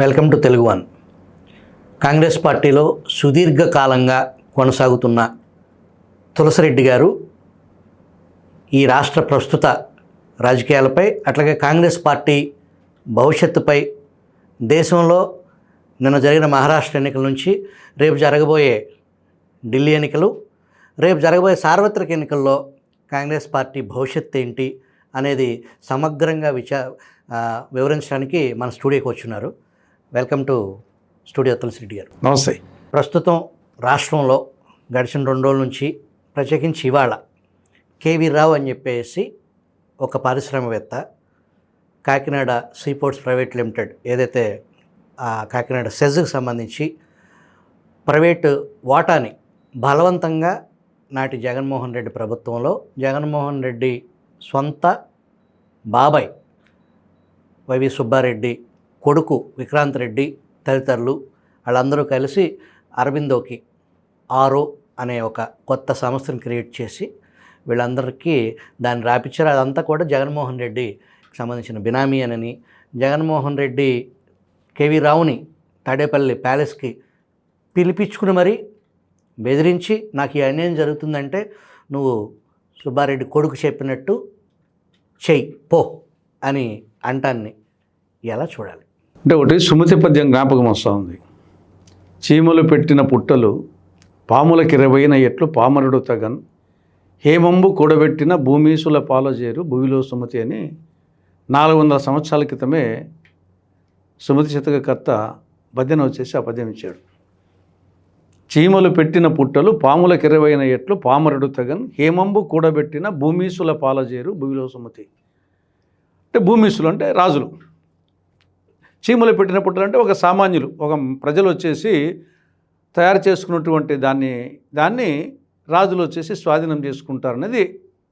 Welcome to Telugu one. Congress పార్టీలో సుదీర్ఘకాలంగా కొనసాగుతున్న తులసిరెడ్డి గారు ఈ రాష్ట్ర ప్రస్తుత రాజకీయాలపై, అట్లాగే కాంగ్రెస్ పార్టీ భవిష్యత్తుపై, దేశంలో నిన్న జరిగిన మహారాష్ట్ర ఎన్నికల నుంచి రేపు జరగబోయే ఢిల్లీ ఎన్నికలు, రేపు జరగబోయే సార్వత్రిక ఎన్నికల్లో కాంగ్రెస్ పార్టీ భవిష్యత్తు ఏంటి అనేది సమగ్రంగా వివరించడానికి మన స్టూడియోకి వచ్చున్నారు. వెల్కమ్ టు స్టూడియో తులసిరెడ్డి గారు. నమస్తే. ప్రస్తుతం రాష్ట్రంలో గడిచిన 2 రోజుల నుంచి, ప్రత్యేకించి ఇవాళ కేవీ రావు అని చెప్పేసి ఒక పారిశ్రామికవేత్త కాకినాడ సీపోర్ట్స్ ప్రైవేట్ లిమిటెడ్, ఏదైతే కాకినాడ సెజ్కి సంబంధించి ప్రైవేటు వాటాని బలవంతంగా నాటి జగన్మోహన్ రెడ్డి ప్రభుత్వంలో జగన్మోహన్ రెడ్డి సొంత బాబాయ్ వైవి సుబ్బారెడ్డి కొడుకు విక్రాంత్ రెడ్డి తదితరులు వాళ్ళందరూ కలిసి అరబిందోకి ఆరో అనే ఒక కొత్త సంస్థను క్రియేట్ చేసి వీళ్ళందరికీ దాన్ని రాపించారు. అదంతా కూడా జగన్మోహన్ రెడ్డికి సంబంధించిన బినామీ అని, జగన్మోహన్ రెడ్డి కేవీ రావుని తాడేపల్లి ప్యాలెస్కి పిలిపించుకుని మరీ బెదిరించి, నాకు ఈ అన్యాయం జరుగుతుందంటే నువ్వు సుబ్బారెడ్డి కొడుకు చెప్పినట్టు చెయ్యి పో అని అంటాన్ని ఎలా చూడాలి? అంటే ఒకటి సుమతి పద్యం జ్ఞాపకం వస్తూ ఉంది. చీమలు పెట్టిన పుట్టలు పాములకి ఇరవైన ఎట్లు పామరుడు తగన్, హేమంబు కూడబెట్టిన భూమీసుల పాలజేరు భూమిలో సుమతి అని 400 సంవత్సరాల క్రితమే సుమతి శతకకర్త పద్యం వచ్చేసి ఆ పద్యం ఇచ్చాడు. చీమలు పెట్టిన పుట్టలు పాములకి ఇరవైన ఎట్లు పామరుడు తగన్, హేమంబు కూడబెట్టిన భూమీసుల పాలజేరు భూమిలో సుమతి. అంటే భూమీసులు అంటే రాజులు, చీమలు పెట్టిన పుట్టలు అంటే ఒక సామాన్యులు, ఒక ప్రజలు వచ్చేసి తయారు చేసుకున్నటువంటి దాన్ని రాజులు వచ్చేసి స్వాధీనం చేసుకుంటారనేది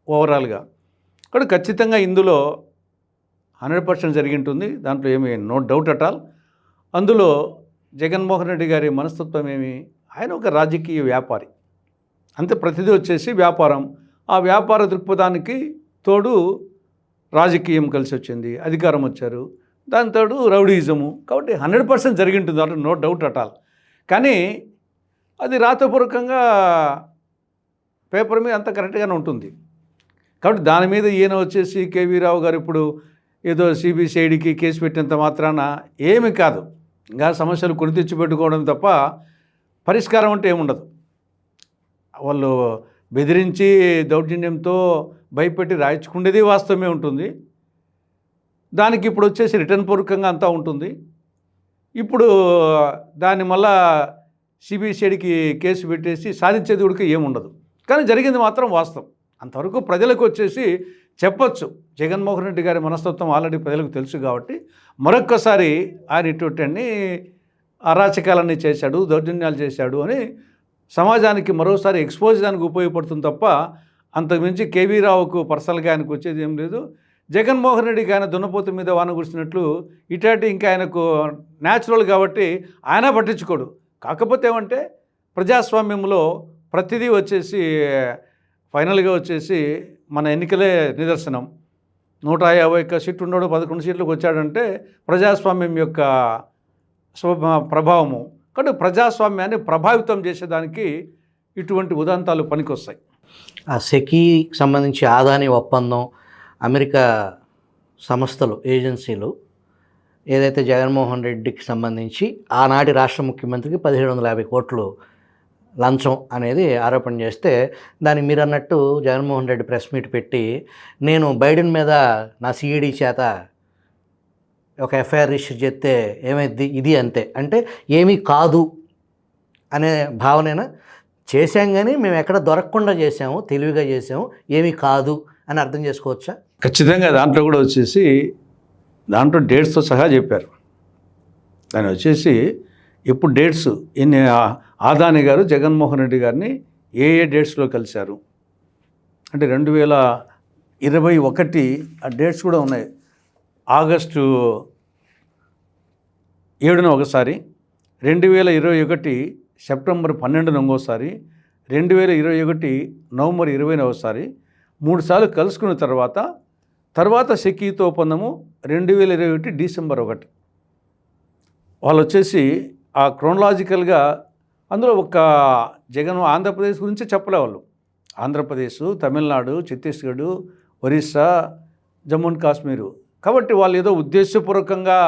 ఓవరాల్గా. కాబట్టి ఖచ్చితంగా ఇందులో 100% జరిగి ఉంటుంది, దాంట్లో ఏమీ నో డౌట్ అట్ ఆల్. అందులో జగన్మోహన్ రెడ్డి గారి మనస్తత్వం ఏమి, ఆయన ఒక రాజకీయ వ్యాపారి, అంతే. ప్రతిదీ వచ్చేసి వ్యాపారం. ఆ వ్యాపార దృక్పథానికి తోడు రాజకీయం కలిసి వచ్చింది, అధికారం వచ్చారు, దాని తోడు రౌడీయిజము. కాబట్టి 100% జరిగి ఉంటుంది, అంటే నో డౌట్ అట్ ఆల్. కానీ అది రాతపూర్వకంగా పేపర్ మీద అంత కరెక్ట్గానే ఉంటుంది. కాబట్టి దాని మీద ఈయన వచ్చేసి కేవీ రావు గారు ఇప్పుడు ఏదో సిబిసిఐడికి కేసు పెట్టినంత మాత్రాన ఏమి కాదు, ఇంకా సమస్యలు కొని తెచ్చిపెట్టుకోవడం తప్ప పరిష్కారం అంటే ఏముండదు. వాళ్ళు బెదిరించి దౌర్జన్యంతో భయపెట్టి రాయించుకునేది వాస్తవమే ఉంటుంది. దానికి ఇప్పుడు వచ్చేసి రిటర్న్ పూర్వకంగా అంతా ఉంటుంది. ఇప్పుడు దాన్ని మళ్ళా సిబిసిఐడికి కేసు పెట్టేసి సాధించేది కూడా ఏముండదు. కానీ జరిగింది మాత్రం వాస్తవం. అంతవరకు ప్రజలకు వచ్చేసి చెప్పచ్చు. జగన్మోహన్ రెడ్డి గారి మనస్తత్వం ఆల్రెడీ ప్రజలకు తెలుసు. కాబట్టి మరొక్కసారి ఆయన ఇటువంటి అరాచకాలన్నీ చేశాడు, దౌర్జన్యాలు చేశాడు అని సమాజానికి మరోసారి ఎక్స్పోజ్ దానికి ఉపయోగపడుతుంది తప్ప అంతకుమించి కేవీ రావుకు పర్సనల్గా ఆయనకు వచ్చేది ఏం లేదు. జగన్మోహన్ రెడ్డికి ఆయన దున్నపోతు మీద వాన కురిసినట్లు ఇటాటి ఇంకా ఆయనకు న్యాచురల్ కాబట్టి ఆయన పట్టించుకోడు. కాకపోతే ఏమంటే ప్రజాస్వామ్యంలో ప్రతిదీ వచ్చేసి ఫైనల్గా వచ్చేసి మన ఎన్నికలే నిదర్శనం. 151 సీట్లు ఉన్నాడు, 11 సీట్లకు వచ్చాడంటే ప్రజాస్వామ్యం యొక్క ప్రభావము. కాబట్టి ప్రజాస్వామ్యాన్ని ప్రభావితం చేసేదానికి ఇటువంటి ఉదాంతాలు పనికొస్తాయి. ఆ సెకీకి సంబంధించి ఆదాని ఒప్పందం, అమెరికా సంస్థలు, ఏజెన్సీలు ఏదైతే జగన్మోహన్ రెడ్డికి సంబంధించి ఆనాటి రాష్ట్ర ముఖ్యమంత్రికి 1750 కోట్లు లంచం అనేది ఆరోపణ చేస్తే, దానికి మీరు అన్నట్టు జగన్మోహన్ రెడ్డి ప్రెస్ మీట్ పెట్టి నేను బైడెన్ మీద నా సిఈడి చేత ఒక ఎఫ్ఐఆర్ రిజిస్టర్ చేస్తే ఏమైంది, ఇది అంతే అంటే ఏమీ కాదు అనే భావనైనా చేశాం. కానీ మేము ఎక్కడ దొరకకుండా చేసాము, తెలివిగా చేసాము, ఏమీ కాదు అని అర్థం చేసుకోవచ్చా? ఖచ్చితంగా. దాంట్లో కూడా వచ్చేసి దాంట్లో డేట్స్తో సహా చెప్పారు. దాన్ని వచ్చేసి ఇప్పుడు డేట్స్ ఎన్ని, ఆదాని గారు జగన్మోహన్ రెడ్డి గారిని ఏ డేట్స్లో కలిశారు అంటే 2021 ఆ డేట్స్ కూడా ఉన్నాయి. ఆగస్టు 7న ఒకసారి, 2021 సెప్టెంబర్ 12న ఇంకోసారి, 2021 నవంబర్ 20న ఒకసారి, 3 సార్లు కలుసుకున్న తర్వాత సెకీతో ఒప్పందము 2021 డిసెంబర్ 1. వాళ్ళు వచ్చేసి ఆ క్రోనలాజికల్గా అందులో ఒక ఆంధ్రప్రదేశ్ గురించే చెప్పలే వాళ్ళు. ఆంధ్రప్రదేశ్, తమిళనాడు, ఛత్తీస్గఢ్, ఒరిస్సా, జమ్మూ అండ్ కాశ్మీరు. కాబట్టి వాళ్ళు ఏదో ఉద్దేశపూర్వకంగా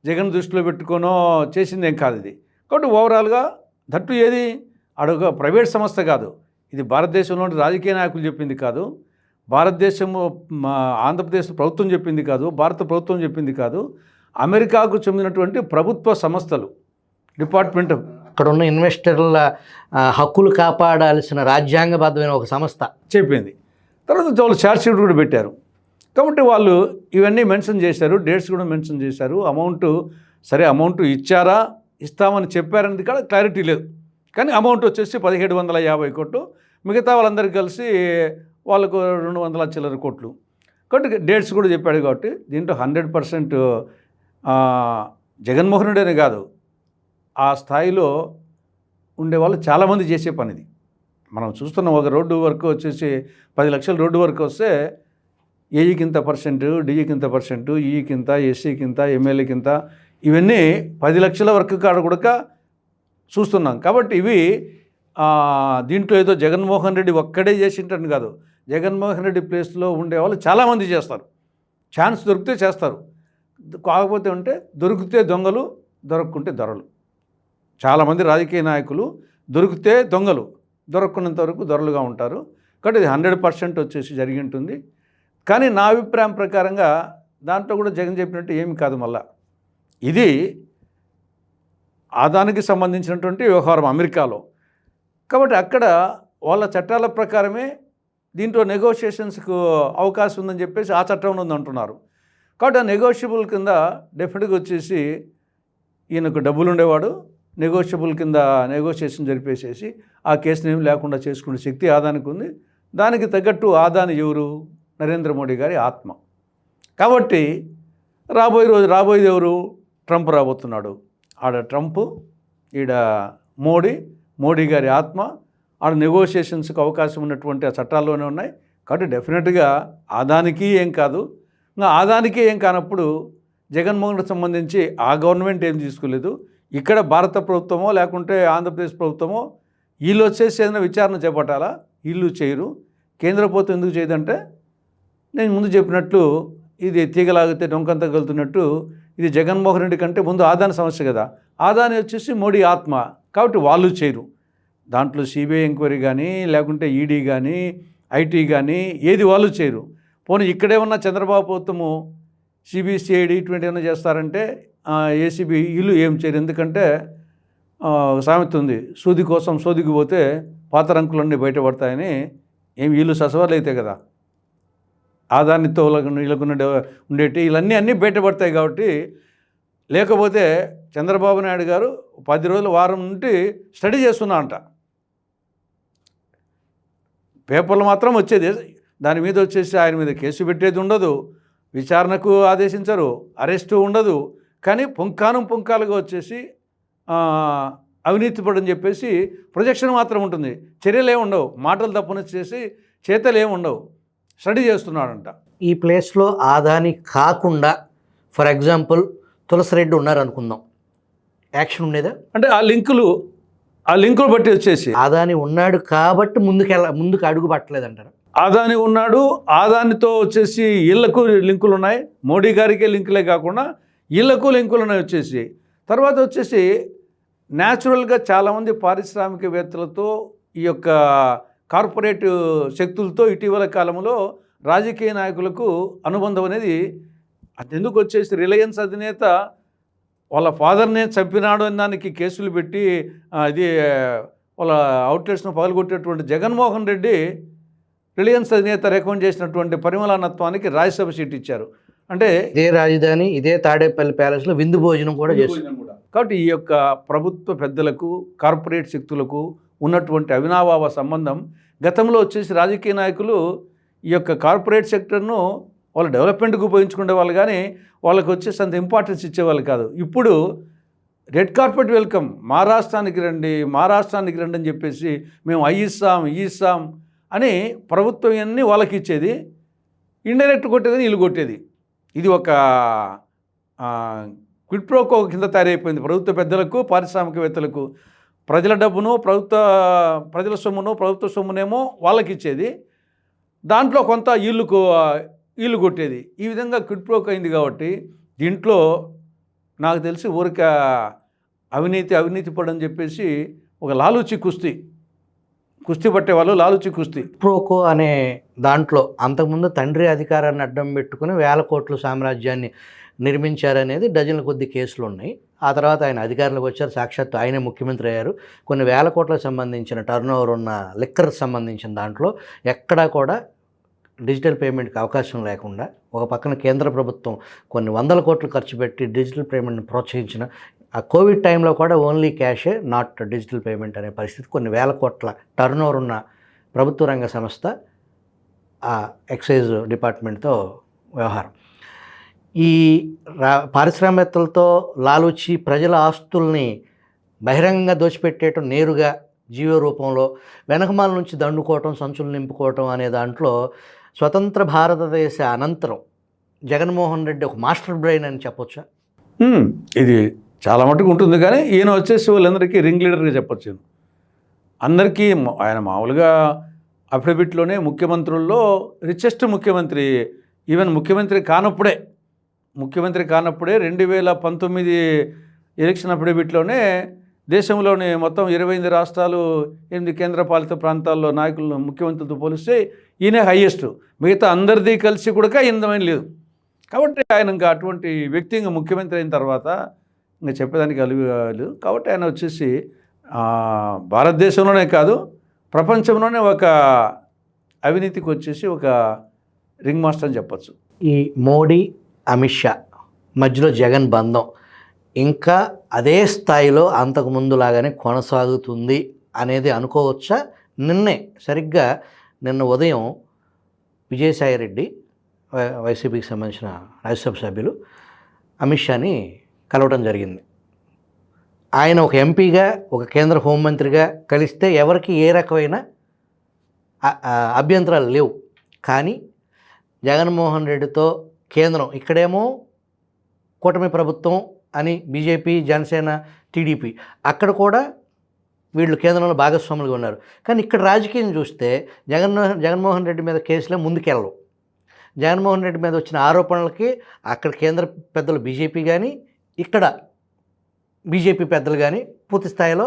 జగన్ దృష్టిలో పెట్టుకోనో చేసిందేం కాదు ఇది. కాబట్టి ఓవరాల్గా దట్టు ఏది అడొక ప్రైవేట్ సంస్థ కాదు, ఇది భారతదేశంలోని రాజకీయ నాయకులు చెప్పింది కాదు, భారతదేశము ఆంధ్రప్రదేశ్ ప్రభుత్వం చెప్పింది కాదు, భారత ప్రభుత్వం చెప్పింది కాదు, అమెరికాకు చెందినటువంటి ప్రభుత్వ సంస్థలు, డిపార్ట్మెంట్, అక్కడ ఉన్న ఇన్వెస్టర్ల హక్కులు కాపాడాల్సిన రాజ్యాంగబద్ధమైన ఒక సంస్థ చెప్పింది. తర్వాత వాళ్ళు ఛార్జ్ షీట్ కూడా పెట్టారు. కాబట్టి వాళ్ళు ఇవన్నీ మెన్షన్ చేశారు, డేట్స్ కూడా మెన్షన్ చేశారు. అమౌంట్ ఇచ్చారా, ఇస్తామని చెప్పారనేది కూడా క్లారిటీ లేదు. కానీ అమౌంట్ వచ్చేసి 1750 కోట్లు, మిగతా వాళ్ళందరికీ కలిసి వాళ్ళకు 200 చిల్లర కోట్లు. కాబట్టి డేట్స్ కూడా చెప్పాడు. కాబట్టి దీంట్లో 100% జగన్మోహన్ రెడ్డి అనే కాదు, ఆ స్థాయిలో ఉండేవాళ్ళు చాలామంది చేసే పనిది. మనం చూస్తున్నాం, ఒక రోడ్డు వర్క్ వచ్చేసి 10 లక్షల రోడ్డు వర్క్ వస్తే ఏఈకి ఇంత పర్సెంట్, డిఈకి ఇంత పర్సెంట్, ఈకి ఇంత, ఎస్సీకి ఇంత, ఎమ్మెల్యేకి ఇంత, ఇవన్నీ 10 లక్షల వర్క్ కాడ కూడా చూస్తున్నాం. కాబట్టి ఇవి దీంట్లో ఏదో జగన్మోహన్ రెడ్డి ఒక్కడే చేసింటని కాదు, జగన్మోహన్ రెడ్డి ప్లేస్లో ఉండేవాళ్ళు చాలామంది చేస్తారు. ఛాన్స్ దొరికితే చేస్తారు, కాకపోతే ఉంటే దొరికితే దొంగలు, దొరక్కుంటే దొరలు. చాలామంది రాజకీయ నాయకులు దొరికితే దొంగలు, దొరక్కున్నంత వరకు దొరలుగా ఉంటారు. కాబట్టి ఇది 100% వచ్చేసి జరిగి ఉంటుంది. కానీ నా అభిప్రాయం ప్రకారంగా దాంట్లో కూడా జగన్ చెప్పినట్టు ఏమి కాదు. మళ్ళా ఇది ఆదానికి సంబంధించినటువంటి వ్యవహారం అమెరికాలో. కాబట్టి అక్కడ వాళ్ళ చట్టాల ప్రకారమే దీంట్లో నెగోషియేషన్స్కు అవకాశం ఉందని చెప్పేసి ఆ చట్టంలో ఉందంటున్నారు. కాబట్టి ఆ నెగోషియబుల్ కింద డెఫినెట్గా వచ్చేసి ఈయనకు డబ్బులు ఉండేవాడు, నెగోషియబుల్ కింద నెగోషియేషన్ జరిపేసేసి ఆ కేసుని ఏమి లేకుండా చేసుకునే శక్తి ఆదానికి ఉంది. దానికి తగ్గట్టు ఆదాని ఎవరు? నరేంద్ర మోడీ గారి ఆత్మ. కాబట్టి రాబోయేది ఎవరు? ట్రంప్ రాబోతున్నాడు. ఆడ ట్రంప్, ఈడ మోడీ గారి ఆత్మ. ఆడ నెగోషియేషన్స్కి అవకాశం ఉన్నటువంటి ఆ చట్టాల్లోనే ఉన్నాయి. కాబట్టి డెఫినెట్గా ఆదానికి ఏం కాదు. ఇంకా ఆదానికి ఏం కానప్పుడు జగన్మోహన్కి సంబంధించి ఆ గవర్నమెంట్ ఏం తీసుకోలేదు. ఇక్కడ భారత ప్రభుత్వమో లేకుంటే ఆంధ్రప్రదేశ్ ప్రభుత్వమో వీళ్ళు వచ్చేసి ఏదైనా విచారణ చేపట్టాలా, వీళ్ళు చేయరు. కేంద్ర ప్రభుత్వం ఎందుకు చేయదంటే, నేను ముందు చెప్పినట్లు ఇది తీగలాగితే డొంకంతా కలుతున్నట్టు ఇది జగన్మోహన్ రెడ్డి కంటే ముందు ఆదాని సమస్య కదా. ఆదాని వచ్చేసి మోడీ ఆత్మ. కాబట్టి వాళ్ళు చేయరు. దాంట్లో సిబిఐ ఎంక్వైరీ కానీ లేకుంటే ఈడీ కానీ ఐటీ కానీ ఏది వాళ్ళు చేయరు. పోనీ ఇక్కడే ఉన్న చంద్రబాబు ప్రభుత్వము సిబిసిఐడి ఇటువంటి ఏమైనా చేస్తారంటే ఏసీబీ వీళ్ళు ఏం చేయరు. ఎందుకంటే సామెత ఉంది, సూది కోసం సోదికి పోతే పాత రంకులన్నీ బయటపడతాయని. ఏం వీళ్ళు ససవాళ్ళు అయితే కదా, ఆదానితో వీళ్ళకు ఉండేటి అన్నీ బయటపడతాయి. కాబట్టి లేకపోతే చంద్రబాబు నాయుడు గారు 10 రోజుల వారం నుండి స్టడీ చేస్తున్నా అంట. పేపర్లు మాత్రం వచ్చేది, దాని మీద వచ్చేసి ఆయన మీద కేసు పెట్టేది ఉండదు, విచారణకు ఆదేశించరు, అరెస్టు ఉండదు. కానీ పుంకాలుగా వచ్చేసి అవినీతి పడని చెప్పేసి ప్రొజెక్షన్ మాత్రం ఉంటుంది, చర్యలు ఏమి ఉండవు, మాటలు తప్పనిచ్చేసి చేతలు ఏమి ఉండవు. స్టడీ చేస్తున్నాడంట. ఈ ప్లేస్లో ఆదాని కాకుండా ఫర్ ఎగ్జాంపుల్ తులసిరెడ్డి ఉన్నారు అనుకుందాం, యాక్షన్ ఉండేదా? అంటే ఆ లింకులు బట్టి వచ్చేసి ఆదాని ఉన్నాడు కాబట్టి ముందుకు అడుగు పట్టలేదు అంటారు. ఆదాని ఉన్నాడు, ఆదానితో వచ్చేసి వీళ్ళకు లింకులు ఉన్నాయి, మోడీ గారికే లింకులే కాకుండా వీళ్ళకు లింకులు ఉన్నాయి వచ్చేసి. తర్వాత వచ్చేసి న్యాచురల్గా చాలామంది పారిశ్రామికవేత్తలతో ఈ యొక్క కార్పొరేట్ శక్తులతో ఇటీవల కాలంలో రాజకీయ నాయకులకు అనుబంధం అనేది ఎందుకు వచ్చేసి రిలయన్స్ అధినేత వాళ్ళ ఫాదర్నే చంపినాడు అని దానికి కేసులు పెట్టి ఇది వాళ్ళ అవుట్లెట్స్ను పగలగొట్టేటువంటి జగన్మోహన్ రెడ్డి రిలయన్స్ అధినేత రికమెండ్ చేసినటువంటి పరిమళనత్వానికి రాజ్యసభ సీట్ ఇచ్చారు. అంటే ఇదే రాజధాని, ఇదే తాడేపల్లి ప్యాలెస్లో విందు భోజనం కూడా చేస్తున్నారు. కాబట్టి ఈ యొక్క ప్రభుత్వ పెద్దలకు కార్పొరేట్ శక్తులకు ఉన్నటువంటి అవినాభావ సంబంధం గతంలో వచ్చేసి రాజకీయ నాయకులు ఈ యొక్క కార్పొరేట్ సెక్టర్ను వాళ్ళ డెవలప్మెంట్కి ఉపయోగించుకునే వాళ్ళు, కానీ వాళ్ళకి వచ్చేసి అంత ఇంపార్టెన్స్ ఇచ్చేవాళ్ళు కాదు. ఇప్పుడు రెడ్ కార్పెట్ వెల్కమ్, మహారాష్ట్రానికి రండి అని చెప్పేసి మేము ఇస్తాం అని ప్రభుత్వం అన్నీ వాళ్ళకి ఇచ్చేది, ఇండైరెక్ట్ కొట్టేది వీళ్ళు కొట్టేది. ఇది ఒక క్విడ్ ప్రోకో కింద తయారైపోయింది. ప్రభుత్వ పెద్దలకు, పారిశ్రామికవేత్తలకు ప్రజల డబ్బును, ప్రజల సొమ్మును, ప్రభుత్వ సొమ్మునేమో వాళ్ళకి ఇచ్చేది, దాంట్లో కొంత ఈళ్ళు కొట్టేది. ఈ విధంగా క్విడ్ ప్రోకో అయింది. కాబట్టి దీంట్లో నాకు తెలిసి ఊరిక అవినీతి పడని చెప్పేసి ఒక లాలూచి కుస్తీ పట్టేవాళ్ళు, లాలూచి కుస్తీ. ప్రోకో అనే దాంట్లో అంతకుముందు తండ్రి అధికారాన్ని అడ్డం పెట్టుకుని 1,000 కోట్ల సామ్రాజ్యాన్ని నిర్మించారనేది డజన్ల కొద్ది కేసులు ఉన్నాయి. ఆ తర్వాత ఆయన అధికారంలోకి వచ్చారు, సాక్షాత్తు ఆయనే ముఖ్యమంత్రి అయ్యారు. కొన్ని 1,000 కోట్లకు సంబంధించిన టర్నోవర్ ఉన్న లిక్కర్ సంబంధించిన దాంట్లో ఎక్కడా కూడా డిజిటల్ పేమెంట్కి అవకాశం లేకుండా, ఒక పక్కన కేంద్ర ప్రభుత్వం కొన్ని 100 కోట్లు ఖర్చు పెట్టి డిజిటల్ పేమెంట్ని ప్రోత్సహించిన, ఆ కోవిడ్ టైంలో కూడా ఓన్లీ క్యాషే, నాట్ డిజిటల్ పేమెంట్ అనే పరిస్థితి, కొన్ని 1,000 కోట్ల టర్నోవర్ ఉన్న ప్రభుత్వ రంగ సంస్థ ఆ ఎక్సైజ్ డిపార్ట్మెంట్తో వ్యవహారం. ఈ పారిశ్రామికవేత్తలతో లాలూచి ప్రజల ఆస్తుల్ని బహిరంగంగా దోచిపెట్టేయటం, నేరుగా జీవో రూపంలో వెనకమాల నుంచి దండుకోవటం, సంచులు నింపుకోవటం అనే దాంట్లో స్వతంత్ర భారతదేశ అనంతరం జగన్మోహన్ రెడ్డి ఒక మాస్టర్ బ్రెయిన్ అని చెప్పొచ్చా? ఇది చాలా మటుకు ఉంటుంది. కానీ ఈయన వచ్చేసి వాళ్ళందరికీ రింగ్ లీడర్గా చెప్పొచ్చు. అందరికీ ఆయన మామూలుగా అఫిడవిట్లోనే ముఖ్యమంత్రుల్లో రిచెస్ట్ ముఖ్యమంత్రి, ఈవెన్ ముఖ్యమంత్రి కానప్పుడే 2019 ఎలక్షన్ అఫిడవిట్లోనే దేశంలోని మొత్తం 28 రాష్ట్రాలు, 8 కేంద్రపాలిత ప్రాంతాల్లో నాయకులు, ముఖ్యమంత్రులతో పోలిస్తే ఈయనే హైయెస్ట్. మిగతా అందరిది కలిసి కూడా ఇంతమైన లేదు. కాబట్టి ఆయన ఇంకా అటువంటి వ్యక్తి ఇంకా ముఖ్యమంత్రి అయిన తర్వాత ఇంకా చెప్పేదానికి అలుగులేదు. కాబట్టి ఆయన వచ్చేసి భారతదేశంలోనే కాదు, ప్రపంచంలోనే ఒక అవినీతికి వచ్చేసి ఒక రింగ్ మాస్టర్ అని చెప్పచ్చు. ఈ మోడీ, అమిత్ షా మధ్యలో జగన్ బంధం ఇంకా అదే స్థాయిలో అంతకుముందు లాగానే కొనసాగుతుంది అనేది అనుకోవచ్చా? సరిగ్గా నిన్న ఉదయం విజయసాయిరెడ్డి, వైసీపీకి సంబంధించిన రాజ్యసభ సభ్యులు, అమిత్ షాని కలవడం జరిగింది. ఆయన ఒక ఎంపీగా, ఒక కేంద్ర హోంమంత్రిగా కలిస్తే ఎవరికి ఏ రకమైన అభ్యంతరాలు లేవు. కానీ జగన్మోహన్ రెడ్డితో కేంద్రం, ఇక్కడేమో కూటమి ప్రభుత్వం అని బీజేపీ, జనసేన, టీడీపీ, అక్కడ కూడా వీళ్ళు కేంద్రంలో భాగస్వాములుగా ఉన్నారు. కానీ ఇక్కడ రాజకీయం చూస్తే జగన్మోహన్ రెడ్డి మీద కేసులే ముందుకెళ్ళవు. జగన్మోహన్ రెడ్డి మీద వచ్చిన ఆరోపణలకి అక్కడ కేంద్ర పెద్దలు బీజేపీ కానీ, ఇక్కడ బీజేపీ పెద్దలు కానీ పూర్తి స్థాయిలో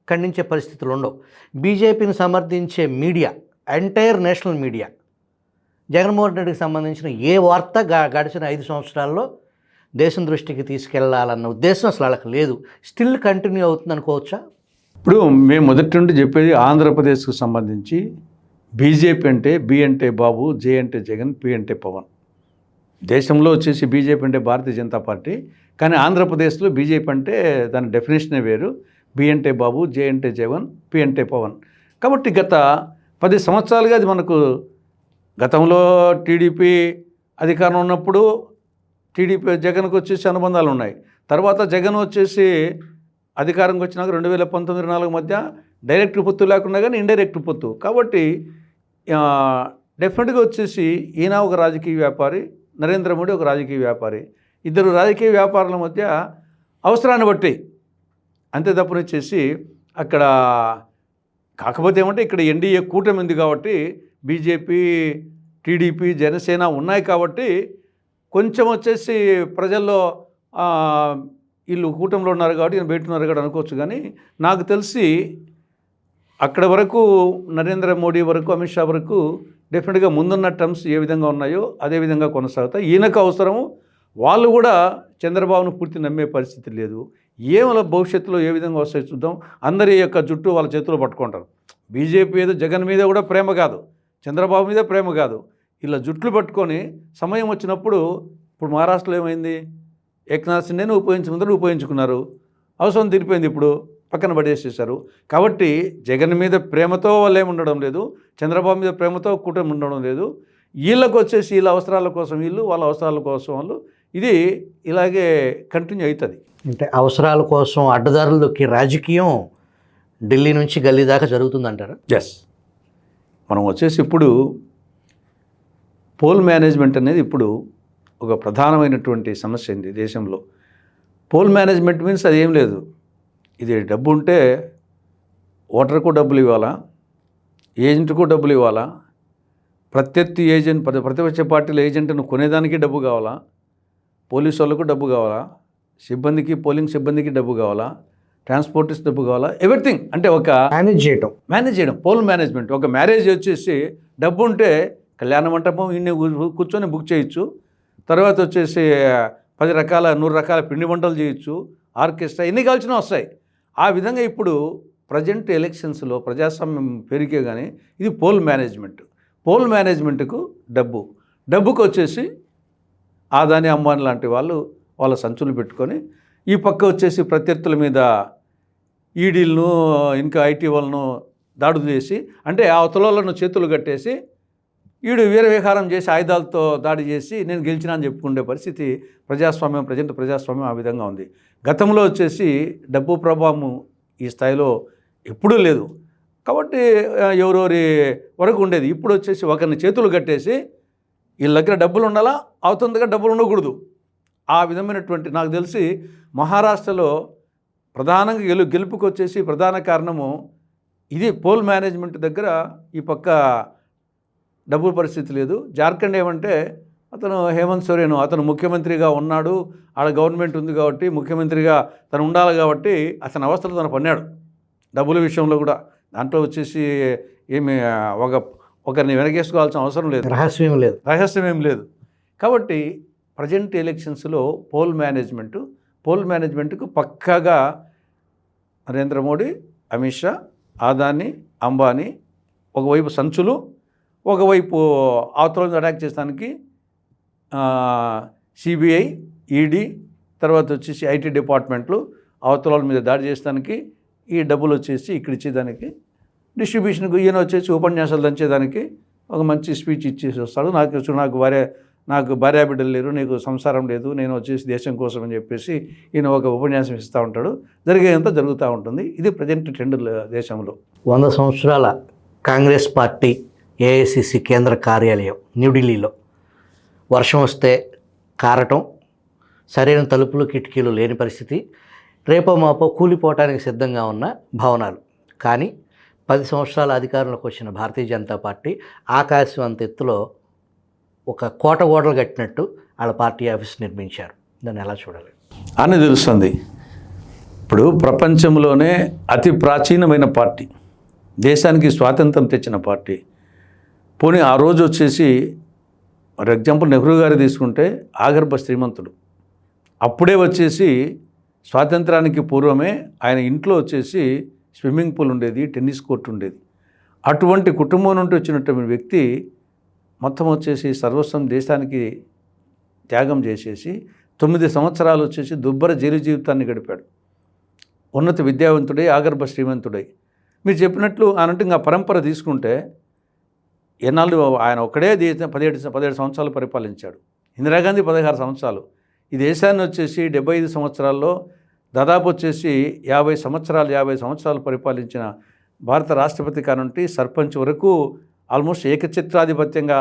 ఖండించే పరిస్థితులు ఉండవు. బీజేపీని సమర్థించే media, entire national media, Jaganmohan రెడ్డికి సంబంధించిన ఏ వార్త గడిచిన 5 సంవత్సరాల్లో దేశం దృష్టికి తీసుకెళ్లాలన్న ఉద్దేశం అసలు వాళ్ళకి లేదు. స్టిల్ కంటిన్యూ అవుతుంది అనుకోవచ్చా? ఇప్పుడు మేము మొదటి నుండి చెప్పేది ఆంధ్రప్రదేశ్కు సంబంధించి బీజేపీ అంటే బి అంటే బాబు, జే అంటే జగన్, పి అంటే పవన్. దేశంలో వచ్చేసి బీజేపీ అంటే భారతీయ జనతా పార్టీ, కానీ ఆంధ్రప్రదేశ్లో బీజేపీ అంటే దాని డెఫినేషనే వేరు. బి అంటే బాబు, జే అంటే జగన్, పి అంటే పవన్. కాబట్టి గత 10 సంవత్సరాలుగా అది మనకు, గతంలో టీడీపీ అధికారం ఉన్నప్పుడు జగన్కి వచ్చేసి అనుబంధాలు ఉన్నాయి. తర్వాత జగన్ వచ్చేసి అధికారంకి వచ్చినాక 2019-24 మధ్య డైరెక్ట్ పొత్తు లేకుండా కానీ ఇండైరెక్ట్ పొత్తు. కాబట్టి డెఫినెట్గా వచ్చేసి ఈయన ఒక రాజకీయ వ్యాపారి, నరేంద్ర మోడీ ఒక రాజకీయ వ్యాపారి. ఇద్దరు రాజకీయ వ్యాపారుల మధ్య అవసరాన్ని బట్టి అంతే తప్పనిచ్చేసి అక్కడ. కాకపోతే ఏమంటే ఇక్కడ ఎన్డీఏ కూటమి ఉంది కాబట్టి, బీజేపీ, టీడీపీ, జనసేన ఉన్నాయి కాబట్టి కొంచెం వచ్చేసి ప్రజల్లో వీళ్ళు కూటమిలో ఉన్నారు కాబట్టి ఈయన పెట్టున్నారు కాబట్టి అనుకోవచ్చు. కానీ నాకు తెలిసి అక్కడ వరకు నరేంద్ర మోడీ వరకు, అమిత్ షా వరకు డెఫినెట్గా ముందున్న టర్మ్స్ ఏ విధంగా ఉన్నాయో అదే విధంగా కొనసాగుతాయి. ఈయనకు అవసరము, వాళ్ళు కూడా చంద్రబాబును పూర్తి నమ్మే పరిస్థితి లేదు. ఏమో భవిష్యత్తులో ఏ విధంగా వస్తాయో చూద్దాం. అందరి యొక్క జుట్టు వాళ్ళ చేతిలో పట్టుకుంటారు. బీజేపీ మీద, జగన్ మీద కూడా ప్రేమ కాదు, చంద్రబాబు మీద ప్రేమ కాదు, ఇలా జుట్లు పట్టుకొని సమయం వచ్చినప్పుడు, ఇప్పుడు మహారాష్ట్రలో ఏమైంది, ఏకనాథ్ సిండేని ఉపయోగించుకున్నారు, అవసరం తీరిపోయింది, ఇప్పుడు పక్కన పడేసేసారు. కాబట్టి జగన్ మీద ప్రేమతో వాళ్ళు ఏమి ఉండడం లేదు, చంద్రబాబు మీద ప్రేమతో కూటమి ఉండడం లేదు. వీళ్ళకు వచ్చేసి వీళ్ళ అవసరాల కోసం వీళ్ళు, వాళ్ళ అవసరాల కోసం వాళ్ళు, ఇది ఇలాగే కంటిన్యూ అవుతుంది. అంటే అవసరాల కోసం అడ్డదారులకి రాజకీయం ఢిల్లీ నుంచి గల్లీ దాకా జరుగుతుందంటారా? ఎస్. మనం వచ్చేసి ఇప్పుడు పోల్ మేనేజ్మెంట్ అనేది ఇప్పుడు ఒక ప్రధానమైనటువంటి సమస్య ఉంది దేశంలో. పోల్ మేనేజ్మెంట్ మీన్స్ అది ఏం లేదు. ఇది డబ్బు ఉంటే ఓటర్కు డబ్బులు ఇవ్వాలా, ఏజెంట్కు డబ్బులు ఇవ్వాలా, ప్రత్యర్థి ఏజెంట్ ప్రతిపక్ష పార్టీల ఏజెంట్ను కొనేదానికి డబ్బు కావాలా, పోలీసు వాళ్ళకు డబ్బు కావాలా, సిబ్బందికి పోలింగ్ సిబ్బందికి డబ్బు కావాలా, ట్రాన్స్పోర్టేషన్ డబ్బు కావాలా, ఎవ్రీథింగ్. అంటే ఒక మేనేజ్ చేయడం పోల్ మేనేజ్మెంట్. ఒక మ్యారేజ్ వచ్చేసి డబ్బు ఉంటే కళ్యాణ మంటపం ఇన్ని కూర్చొని బుక్ చేయొచ్చు, తర్వాత వచ్చేసి 10 రకాల 100 రకాల పిండి వంటలు చేయొచ్చు, ఆర్కెస్ట్రా ఎన్ని కావాల్సిన వస్తాయి. ఆ విధంగా ఇప్పుడు ప్రజెంట్ ఎలక్షన్స్లో ప్రజాస్వామ్యం పెరిగే కానీ ఇది పోల్ మేనేజ్మెంట్. పోల్ మేనేజ్మెంట్కు డబ్బుకు వచ్చేసి ఆదాని అంబానీ లాంటి వాళ్ళు వాళ్ళ సంచులు పెట్టుకొని ఈ పక్క వచ్చేసి ప్రత్యర్థుల మీద ఈడీలను ఇంకా ఐటీ వాళ్ళను దాడులు చేసి, అంటే ఆ అవతలను చేతులు కట్టేసి ఈడు వీరవిహారం చేసి ఆయుధాలతో దాడి చేసి నేను గెలిచినా అని చెప్పుకునే పరిస్థితి ప్రజెంట్ ప్రజాస్వామ్యం ఆ విధంగా ఉంది. గతంలో వచ్చేసి డబ్బు ప్రభావం ఈ స్థాయిలో ఎప్పుడూ లేదు కాబట్టి ఎవరెవరి వరకు ఉండేది. ఇప్పుడు వచ్చేసి ఒకరిని చేతులు కట్టేసి వీళ్ళ దగ్గర డబ్బులు ఉండాలా, అవతల దగ్గర డబ్బులు ఉండకూడదు. ఆ విధమైనటువంటి నాకు తెలిసి మహారాష్ట్రలో ప్రధానంగా గెలుపుకి వచ్చేసి ప్రధాన కారణము ఇది పోల్ మేనేజ్మెంట్ దగ్గర ఈ పక్క డబ్బు పరిస్థితి లేదు. జార్ఖండ్ ఏమంటే అతను హేమంత్ సోరెన్ అతను ముఖ్యమంత్రిగా ఉన్నాడు, ఆడ గవర్నమెంట్ ఉంది కాబట్టి ముఖ్యమంత్రిగా తను ఉండాలి కాబట్టి అతని అవస్థలు తను పన్నాడు డబ్బుల విషయంలో కూడా. దాంట్లో వచ్చేసి ఏమి ఒకరిని వెనకేసుకోవాల్సిన అవసరం లేదు, రహస్యం ఏం లేదు. కాబట్టి ప్రజెంట్ ఎలక్షన్స్లో పోల్ మేనేజ్మెంట్కు పక్కాగా నరేంద్ర మోడీ, అమిత్ షా, ఆదాని, అంబానీ ఒకవైపు సంచులు, ఒకవైపు అవతల అటాక్ చేస్తానికి సిబిఐ, ఈడీ, తర్వాత వచ్చేసి ఐటీ డిపార్ట్మెంట్లు అవతల మీద దాడి చేస్తానికి, ఈ డబ్బులు వచ్చేసి ఇక్కడ ఇచ్చేదానికి, డిస్ట్రిబ్యూషన్కి ఈయన వచ్చేసి ఉపన్యాసాలు దంచేదానికి ఒక మంచి స్పీచ్ ఇచ్చేసి వస్తాడు. నాకు భార్య బిడ్డలు లేరు, నీకు సంసారం లేదు, నేను వచ్చేసి దేశం కోసం అని చెప్పేసి ఈయన ఒక ఉపన్యాసం ఇస్తూ ఉంటాడు. జరిగేంత జరుగుతూ ఉంటుంది. ఇది ప్రజెంట్ ట్రెండ్ దేశంలో. 100 సంవత్సరాల కాంగ్రెస్ పార్టీ ఏఐసిసి కేంద్ర కార్యాలయం న్యూఢిల్లీలో వర్షం వస్తే కారటం, సరైన తలుపులు కిటికీలు లేని పరిస్థితి, రేపో మాపో కూలిపోవటానికి సిద్ధంగా ఉన్న భవనాలు. కానీ 10 సంవత్సరాల అధికారంలోకి వచ్చిన భారతీయ జనతా పార్టీ ఆకాశం అంత ఎత్తులో ఒక కోట గోడలు కట్టినట్టు వాళ్ళ పార్టీ ఆఫీస్ నిర్మించారు. దాన్ని ఎలా చూడాలి అని తెలుస్తుంది. ఇప్పుడు ప్రపంచంలోనే అతి ప్రాచీనమైన పార్టీ, దేశానికి స్వాతంత్రం తెచ్చిన పార్టీ. పోనీ ఆ రోజు వచ్చేసి ఫర్ ఎగ్జాంపుల్ నెహ్రూ గారు తీసుకుంటే ఆగర్భ శ్రీమంతుడు. అప్పుడే వచ్చేసి స్వాతంత్రానికి పూర్వమే ఆయన ఇంట్లో వచ్చేసి స్విమ్మింగ్ పూల్ ఉండేది, టెన్నిస్ కోర్టు ఉండేది. అటువంటి కుటుంబం నుండి వచ్చినటువంటి వ్యక్తి మొత్తం వచ్చేసి సర్వస్వం దేశానికి త్యాగం చేసేసి 9 సంవత్సరాలు వచ్చేసి దుబ్బర జైలు జీవితాన్ని గడిపాడు. ఉన్నత విద్యావంతుడై ఆగర్భ శ్రీమంతుడై మీరు చెప్పినట్లు అనంటే ఇంకా పరంపర తీసుకుంటే ఎన్నాళ్ళు ఆయన ఒక్కడే 17 సంవత్సరాలు పరిపాలించాడు. ఇందిరాగాంధీ 16 సంవత్సరాలు. ఈ దేశాన్ని వచ్చేసి 75 సంవత్సరాల్లో దాదాపు వచ్చేసి 50 సంవత్సరాలు పరిపాలించిన భారత రాష్ట్రపతి కానుంటి సర్పంచ్ వరకు ఆల్మోస్ట్ ఏకఛత్రాధిపత్యంగా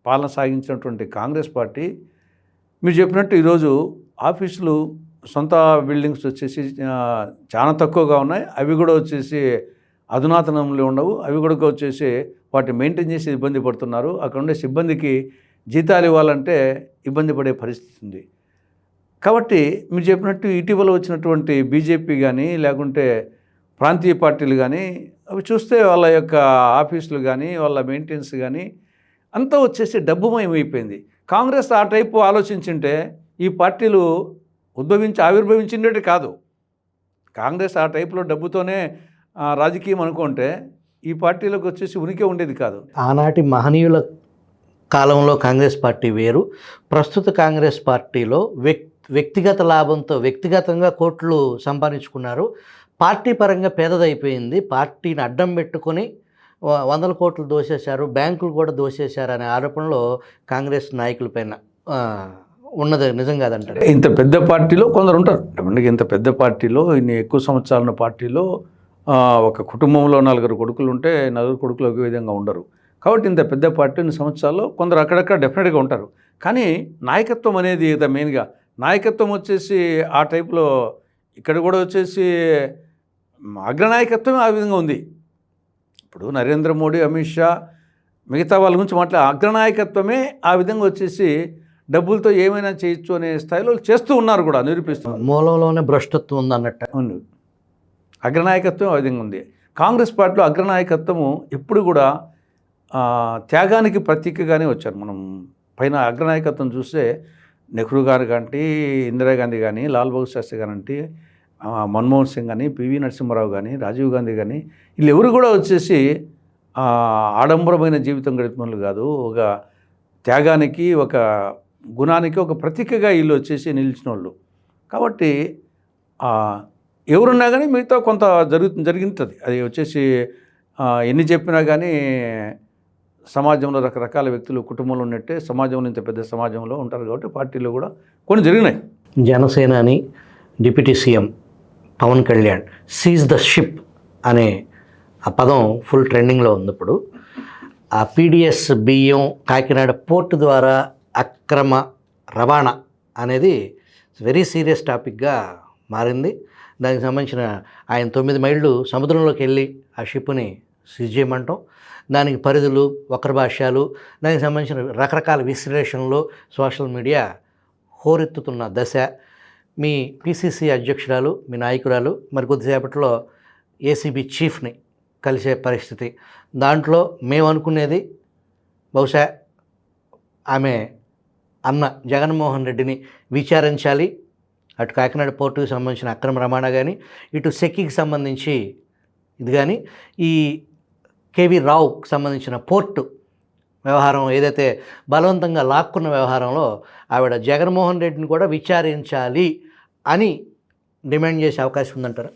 పాలన సాగించినటువంటి కాంగ్రెస్ పార్టీ మీరు చెప్పినట్టు ఈరోజు ఆఫీసులు సొంత బిల్డింగ్స్ వచ్చేసి చాలా తక్కువగా ఉన్నాయి. అవి కూడా వచ్చేసి అధునాతనంలో ఉండవు. అవి కూడా వచ్చేసి వాటిని మెయింటైన్ చేసి ఇబ్బంది పడుతున్నారు. అక్కడ ఉండే సిబ్బందికి జీతాలు ఇవ్వాలంటే ఇబ్బంది పడే పరిస్థితి ఉంది. కాబట్టి మీరు చెప్పినట్టు ఇటీవల వచ్చినటువంటి బీజేపీ కానీ లేకుంటే ప్రాంతీయ పార్టీలు కానీ అవి చూస్తే వాళ్ళ యొక్క ఆఫీసులు కానీ వాళ్ళ మెయింటెనెన్స్ కానీ అంతా వచ్చేసి డబ్బుమయమైపోయింది. కాంగ్రెస్ ఆ టైపు ఆలోచించుంటే ఈ పార్టీలు ఆవిర్భవించిండే కాదు. కాంగ్రెస్ ఆ టైపులో డబ్బుతోనే రాజకీయం అనుకుంటే ఈ పార్టీలకు వచ్చేసి ఉనికి ఉండేది కాదు. ఆనాటి మహనీయుల కాలంలో కాంగ్రెస్ పార్టీ వేరు. ప్రస్తుత కాంగ్రెస్ పార్టీలో వ్యక్తిగత లాభంతో వ్యక్తిగతంగా కోట్లు సంపాదించుకున్నారు. పార్టీ పరంగా పేదదైపోయింది. పార్టీని అడ్డం పెట్టుకొని 100 కోట్లు దోసేశారు, బ్యాంకులు కూడా దోసేశారు అనే ఆరోపణలో కాంగ్రెస్ నాయకులపైన ఉన్నది నిజం కాదంటారు. ఇంత పెద్ద పార్టీలో కొందరు ఉంటారు. ఇంత పెద్ద పార్టీలో ఇన్ని ఎక్కువ సంవత్సరాల పార్టీలో ఒక కుటుంబంలో 4 కొడుకులు ఉంటే 4 కొడుకులు ఒకే విధంగా ఉండరు. కాబట్టి ఇంత పెద్ద పార్టీ సంవత్సరాల్లో కొందరు అక్కడక్కడ డెఫినెట్గా ఉంటారు. కానీ నాయకత్వం అనేది మెయిన్గా నాయకత్వం వచ్చేసి ఆ టైప్లో ఇక్కడ కూడా వచ్చేసి అగ్రనాయకత్వం ఆ విధంగా ఉంది. ఇప్పుడు నరేంద్ర మోడీ, అమిత్ షా మిగతా వాళ్ళ గురించి అగ్రనాయకత్వమే ఆ విధంగా వచ్చేసి డబ్బులతో ఏమైనా చేయొచ్చు అనే స్థాయిలో చేస్తూ ఉన్నారు కూడా, నిరూపిస్తున్నారు. మూలంలోనే భ్రష్టత్వం ఉంది అన్నట్టు. అవును, అగ్రనాయకత్వం ఆ విధంగా ఉంది. కాంగ్రెస్ పార్టీలో అగ్రనాయకత్వము ఎప్పుడు కూడా త్యాగానికి ప్రతీకగానే వచ్చారు. మనం పైన అగ్రనాయకత్వం చూస్తే నెహ్రూ గారు కానీ, ఇందిరాగాంధీ కానీ, లాల్ బహదూర్ శాస్త్రి గారంటే, మన్మోహన్ సింగ్ కానీ, పివి నరసింహారావు కానీ, రాజీవ్ గాంధీ కానీ, వీళ్ళు ఎవరు కూడా వచ్చేసి ఆడంబరమైన జీవితం గడిపిన వాళ్ళు కాదు. ఒక త్యాగానికి, ఒక గుణానికి ఒక ప్రతీకగా వీళ్ళు వచ్చేసి నిలిచిన వాళ్ళు. కాబట్టి ఎవరున్నా కానీ మిగతా కొంత జరిగింది. అది వచ్చేసి ఎన్ని చెప్పినా కానీ సమాజంలో రకరకాల వ్యక్తులు కుటుంబంలో ఉన్నట్టే సమాజంలో ఇంత పెద్ద సమాజంలో ఉంటారు కాబట్టి పార్టీలో కూడా కొన్ని జరిగినాయి. జనసేనాని deputy CM Pawan Kalyan seize the ship అనే ఆ పదం ఫుల్ ట్రెండింగ్లో ఉంది ఇప్పుడు. ఆ పీడిఎస్ బియ్యం కాకినాడ పోర్టు ద్వారా అక్రమ రవాణా అనేది వెరీ సీరియస్ టాపిక్గా మారింది. దానికి సంబంధించిన ఆయన 9 మైళ్ళు సముద్రంలోకి వెళ్ళి ఆ షిప్ని సీజ్ చేయమంటాం, దానికి పరిధులు, వక్ర భాష్యాలు, దానికి సంబంధించిన రకరకాల విశ్లేషణలు సోషల్ మీడియా హోరెత్తుతున్న దశ. మీ పిసిసి అధ్యక్షురాలు, మీ నాయకురాలు మరి కొద్దిసేపట్లో ఏసీబీ చీఫ్ని కలిసే పరిస్థితి. దాంట్లో మేము అనుకునేది బహుశా ఆమె అన్న జగన్మోహన్ రెడ్డిని విచారించాలి. అటు కాకినాడ పోర్టుకు సంబంధించిన అక్రమ రవాణా కానీ, ఇటు సెక్కికి సంబంధించి ఇది కానీ, ఈ కేవీ రావుకు సంబంధించిన పోర్టు వ్యవహారం ఏదైతే బలవంతంగా లాక్కున్న వ్యవహారంలో ఆవిడ జగన్మోహన్ రెడ్డిని కూడా విచారించాలి అని డిమాండ్ చేసే అవకాశం ఉందంటారా?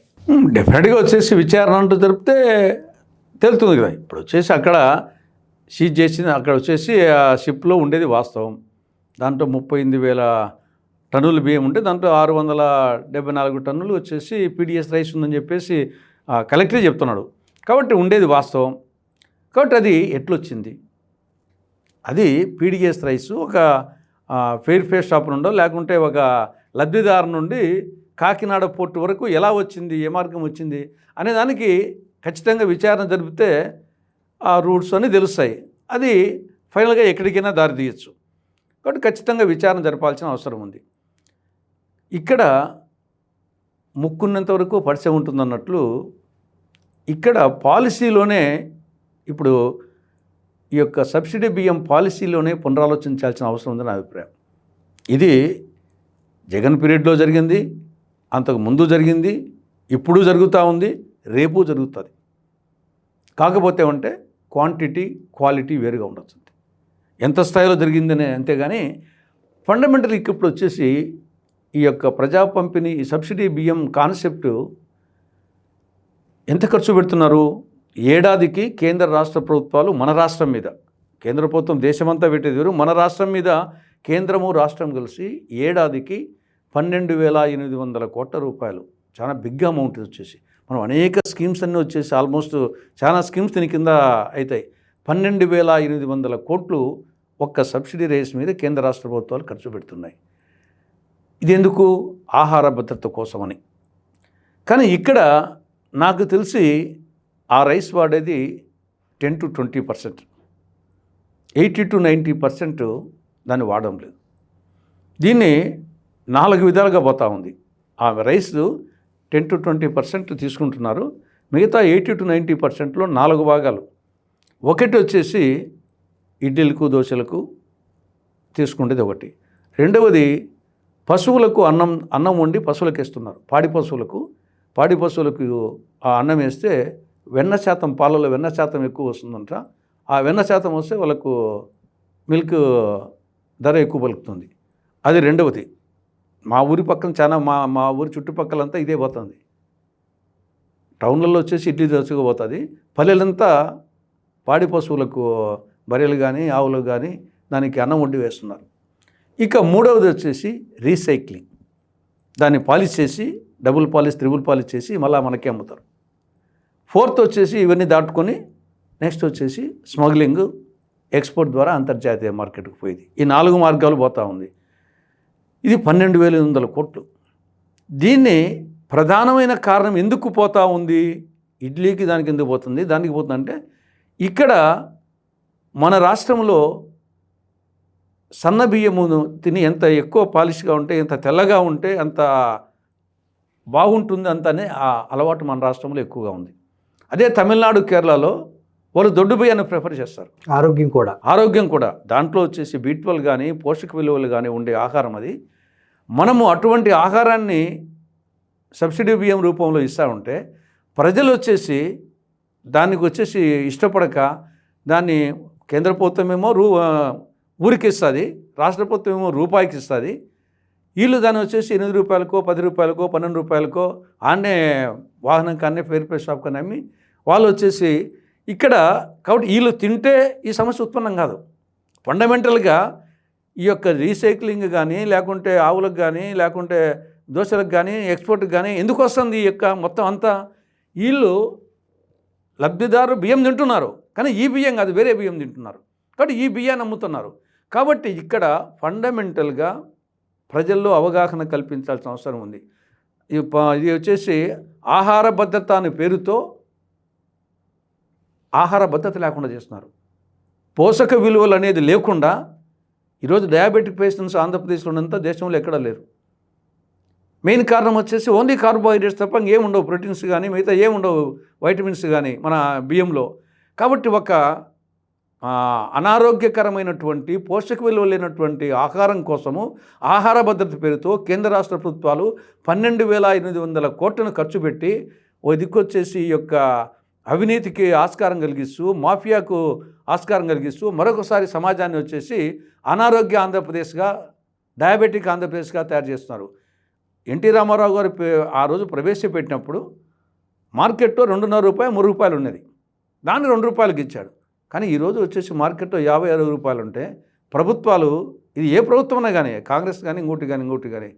డెఫినెట్గా వచ్చేసి విచారణ అంటూ జరిపితే తెలుస్తుంది కదా. ఇప్పుడు వచ్చేసి అక్కడ సీజ్ చేసింది, అక్కడ వచ్చేసి ఆ షిప్లో ఉండేది వాస్తవం. దాంట్లో 38,000 టన్నుల బియ్యం ఉంటే దాంట్లో 674 టన్నులు వచ్చేసి పీడిఎస్ రైస్ ఉందని చెప్పేసి కలెక్టరే చెప్తున్నాడు. కాబట్టి ఉండేది వాస్తవం. కాబట్టి అది ఎట్లొచ్చింది? అది పీడిఎస్ రైస్ ఒక ఫెయిర్ ఫేర్ షాప్ నుండో లేకుంటే ఒక లబ్ధిదారు నుండి కాకినాడ పోర్టు వరకు ఎలా వచ్చింది, ఏ మార్గం వచ్చింది అనే దానికి ఖచ్చితంగా విచారణ జరిపితే ఆ రూట్స్ అన్నీ తెలుస్తాయి. అది ఫైనల్గా ఎక్కడికైనా దారి తీయచ్చు. కాబట్టి ఖచ్చితంగా విచారణ జరపాల్సిన అవసరం ఉంది. ఇక్కడ ముక్కున్నంత వరకు పరిచయం ఉంటుందన్నట్లు ఇక్కడ పాలసీలోనే ఇప్పుడు ఈ యొక్క సబ్సిడీ బియ్యం పాలసీలోనే పునరాలోచించాల్సిన అవసరం ఉందని నా అభిప్రాయం. ఇది జగన్ పీరియడ్లో జరిగింది, అంతకు ముందు జరిగింది, ఇప్పుడు జరుగుతూ ఉంది, రేపు జరుగుతుంది. కాకపోతే అంటే క్వాంటిటీ క్వాలిటీ వేరుగా ఉండొచ్చు. ఎంత స్థాయిలో జరిగిందనే అంతేగాని ఫండమెంటల్ ఇప్పుడు వచ్చేసి ఈ యొక్క ప్రజా పంపిణీ, ఈ సబ్సిడీ బియ్యం కాన్సెప్టు ఎంత ఖర్చు పెడుతున్నారు? ఏడాదికి కేంద్ర రాష్ట్ర ప్రభుత్వాలు మన రాష్ట్రం మీద, కేంద్ర ప్రభుత్వం దేశమంతా పెట్టేది వేరు, మన రాష్ట్రం మీద కేంద్రము రాష్ట్రం కలిసి ఏడాదికి 12,800 కోట్ల రూపాయలు, చాలా బిగ్ అమౌంట్ వచ్చేసి. మనం అనేక స్కీమ్స్ అన్నీ వచ్చేసి ఆల్మోస్ట్ చాలా స్కీమ్స్ దీని కింద అవుతాయి. 12,800 కోట్లు ఒక్క సబ్సిడీ రైస్ మీద కేంద్ర రాష్ట్ర ప్రభుత్వాలు ఖర్చు పెడుతున్నాయి. ఇది ఎందుకు? ఆహార భద్రత కోసమని. కానీ ఇక్కడ నాకు తెలిసి ఆ రైస్ వాడేది 10 to 20%, 80 to 90% దాన్ని వాడడం లేదు. దీన్ని 4 విధాలుగా పోతూ ఉంది. ఆ రైస్ 10 to 20% తీసుకుంటున్నారు. మిగతా 80 to 90%లో 4 భాగాలు. ఒకటి వచ్చేసి ఇడ్లీలకు, దోశలకు తీసుకుంటేది ఒకటి. రెండవది పశువులకు అన్నం వండి పశువులకు ఇస్తున్నారు. పాడి పశువులకు ఆ అన్నం వేస్తే వెన్న శాతం, పాలలో వెన్న శాతం ఎక్కువ వస్తుందంట. ఆ వెన్న శాతం వస్తే వాళ్ళకు మిల్క్ ధర ఎక్కువ పలుకుతుంది. అది రెండవది. మా ఊరి పక్కన చాలా మా ఊరి చుట్టుపక్కలంతా ఇదే పోతుంది. టౌన్లలో వచ్చేసి ఇడ్లీ దోశగా పోతుంది. పల్లెలంతా పాడి పశువులకు, బర్రెలు కానీ ఆవులు కానీ దానికి అన్నం వండి వేస్తున్నారు. ఇక మూడవది వచ్చేసి రీసైక్లింగ్. దాన్ని పాలిష్ చేసి డబుల్ పాలిష్, త్రిబుల్ పాలిష్ చేసి మళ్ళీ మనకే అమ్ముతారు. ఫోర్త్ వచ్చేసి ఇవన్నీ దాటుకొని నెక్స్ట్ వచ్చేసి స్మగ్లింగ్, ఎక్స్పోర్ట్ ద్వారా అంతర్జాతీయ మార్కెట్కి పోయేది. ఈ 4 మార్గాలు పోతూ ఉంది. ఇది 12,800 కోట్లు. దీన్ని ప్రధానమైన కారణం ఎందుకు పోతా ఉంది, ఇడ్లీకి దానికి ఎందుకు పోతుంది, దానికి పోతుందంటే ఇక్కడ మన రాష్ట్రంలో సన్న బియ్యమును తిని ఎంత ఎక్కువ పాలిష్గా ఉంటే, ఎంత తెల్లగా ఉంటే అంత బాగుంటుంది అంతనే ఆ అలవాటు మన రాష్ట్రంలో ఎక్కువగా ఉంది. అదే తమిళనాడు, కేరళలో వాళ్ళు దొడ్డు బియ్యాన్ని ప్రిఫర్ చేస్తారు. ఆరోగ్యం కూడా దాంట్లో వచ్చేసి B12 కానీ పోషక విలువలు కానీ ఉండే ఆహారం అది. మనము అటువంటి ఆహారాన్ని సబ్సిడీ బియ్యం రూపంలో ఇస్తూ ఉంటే ప్రజలు వచ్చేసి దానికి వచ్చేసి ఇష్టపడక దాన్ని కేంద్ర ప్రభుత్వమేమో ఊరికి ఇస్తుంది, రాష్ట్ర ప్రభుత్వమేమో రూపాయికి ఇస్తుంది. వీళ్ళు దాన్ని వచ్చేసి 8 రూపాయలకో 10 రూపాయలకో 12 రూపాయలకో ఆన్నే వాహనం కానీ ఫేర్ ప్రైస్ షాప్ కానీ అమ్మి వాళ్ళు వచ్చేసి ఇక్కడ. కాబట్టి వీళ్ళు తింటే ఈ సమస్య ఉత్పన్నం కాదు. ఫండమెంటల్గా ఈ యొక్క రీసైక్లింగ్ కానీ లేకుంటే ఆవులకు కానీ లేకుంటే దోశలకు కానీ ఎక్స్పోర్ట్కి కానీ ఎందుకు వస్తుంది ఈ యొక్క మొత్తం అంతా, వీళ్ళు లబ్ధిదారు బియ్యం తింటున్నారు కానీ ఈ బియ్యం కాదు వేరే బియ్యం తింటున్నారు. కాబట్టి ఈ బియ్యాన్ని అమ్ముతున్నారు. కాబట్టి ఇక్కడ ఫండమెంటల్గా ప్రజల్లో అవగాహన కల్పించాల్సిన అవసరం ఉంది. ఇది వచ్చేసి ఆహార భద్రత అనే పేరుతో ఆహార భద్రత లేకుండా చేస్తున్నారు. పోషక విలువలు అనేది లేకుండా ఈరోజు డయాబెటిక్ పేషెంట్స్ ఆంధ్రప్రదేశ్లో ఉన్నంత దేశంలో ఎక్కడా లేరు. మెయిన్ కారణం వచ్చేసి ఓన్లీ కార్బోహైడ్రేట్స్ తప్ప ఏముండవు, ప్రోటీన్స్ కానీ మిగతా ఏముండవు, వైటమిన్స్ కానీ మన బియ్యంలో. కాబట్టి ఒక అనారోగ్యకరమైనటువంటి పోషక విలువ లేనటువంటి ఆహారం కోసము ఆహార భద్రత పేరుతో కేంద్ర రాష్ట్ర ప్రభుత్వాలు 12,800 కోట్లను ఖర్చు పెట్టి ఓ దిక్కొచ్చేసి ఈ యొక్క అవినీతికి ఆస్కారం కలిగిస్తూ, మాఫియాకు ఆస్కారం కలిగిస్తూ మరొకసారి సమాజాన్ని వచ్చేసి అనారోగ్య ఆంధ్రప్రదేశ్గా, డయాబెటిక్ ఆంధ్రప్రదేశ్గా తయారు చేస్తున్నారు. ఎన్టీ రామారావు గారు ఆ రోజు ప్రవేశపెట్టినప్పుడు మార్కెట్లో 2.5 రూపాయలు 3 రూపాయలు ఉన్నది, దాన్ని 2 రూపాయలకి ఇచ్చాడు. కానీ ఈరోజు వచ్చేసి మార్కెట్లో 50-60 రూపాయలు ఉంటే ప్రభుత్వాలు, ఇది ఏ ప్రభుత్వమైనా కానీ కాంగ్రెస్ కానీ ఇంకోటి కానీ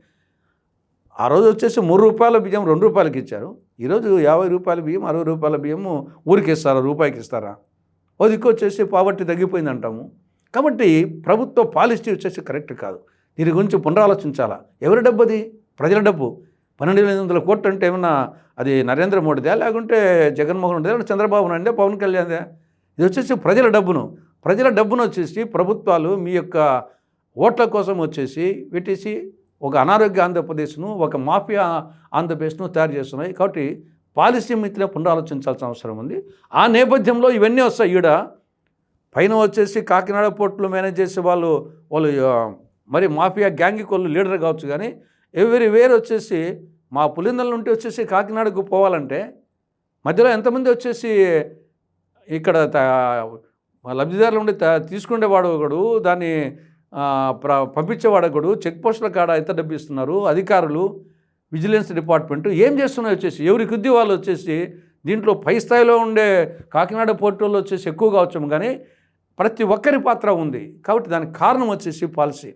ఆ రోజు వచ్చేసి 3 రూపాయల బియ్యం 2 రూపాయలకి ఇచ్చారు. ఈరోజు 50 రూపాయల బియ్యం 60 రూపాయల బియ్యము ఊరికి ఇస్తారా, రూపాయికి ఇస్తారా? ఓ దిక్కు వచ్చేసి పావర్టీ తగ్గిపోయింది అంటాము. కాబట్టి ప్రభుత్వ పాలసీ వచ్చేసి కరెక్ట్ కాదు. దీని గురించి పునరాలోచించాలా. ఎవరి డబ్బు అది? ప్రజల డబ్బు. 12,800 కోట్లు అంటే ఏమన్నా అది నరేంద్ర మోడీదా, లేకుంటే జగన్మోహన్ రెడ్డిదా, లేకుంటే చంద్రబాబు నాయుడుదా, పవన్ కళ్యాణ్దా? ఇది వచ్చేసి ప్రజల డబ్బును వచ్చేసి ప్రభుత్వాలు మీ యొక్క ఓట్ల కోసం వచ్చేసి పెట్టేసి ఒక అనారోగ్య ఆంధ్రప్రదేశ్ను, ఒక మాఫియా ఆంధ్రప్రదేశ్ను తయారు చేస్తున్నాయి. కాబట్టి పాలసీ మీద పునరాలోచించాల్సిన అవసరం ఉంది. ఆ నేపథ్యంలో ఇవన్నీ వస్తాయి. ఈడ పైన వచ్చేసి కాకినాడ పోర్టులు మేనేజ్ చేసే వాళ్ళు మరి మాఫియా గ్యాంగ్కి వాళ్ళు లీడర్ కావచ్చు. కానీ వేరు వచ్చేసి మా పులిందల నుండి వచ్చేసి కాకినాడకు పోవాలంటే మధ్యలో ఎంతమంది వచ్చేసి ఇక్కడ లబ్ధిదారుల నుండి తీసుకునేవాడు ఒకడు, దాన్ని పంపించేవాడు ఒకడు, చెక్ పోస్టుల కాడ ఎంత డబ్బు ఇస్తున్నారు, అధికారులు, విజిలెన్స్ డిపార్ట్మెంట్ ఏం చేస్తున్నాయి వచ్చేసి ఎవరి కొద్ది వాళ్ళు వచ్చేసి దీంట్లో పై స్థాయిలో ఉండే కాకినాడ పోర్టుల్లో వచ్చేసి ఎక్కువ కావచ్చు. కానీ ప్రతి ఒక్కరి పాత్ర ఉంది. కాబట్టి దానికి కారణం వచ్చేసి పాలసీ.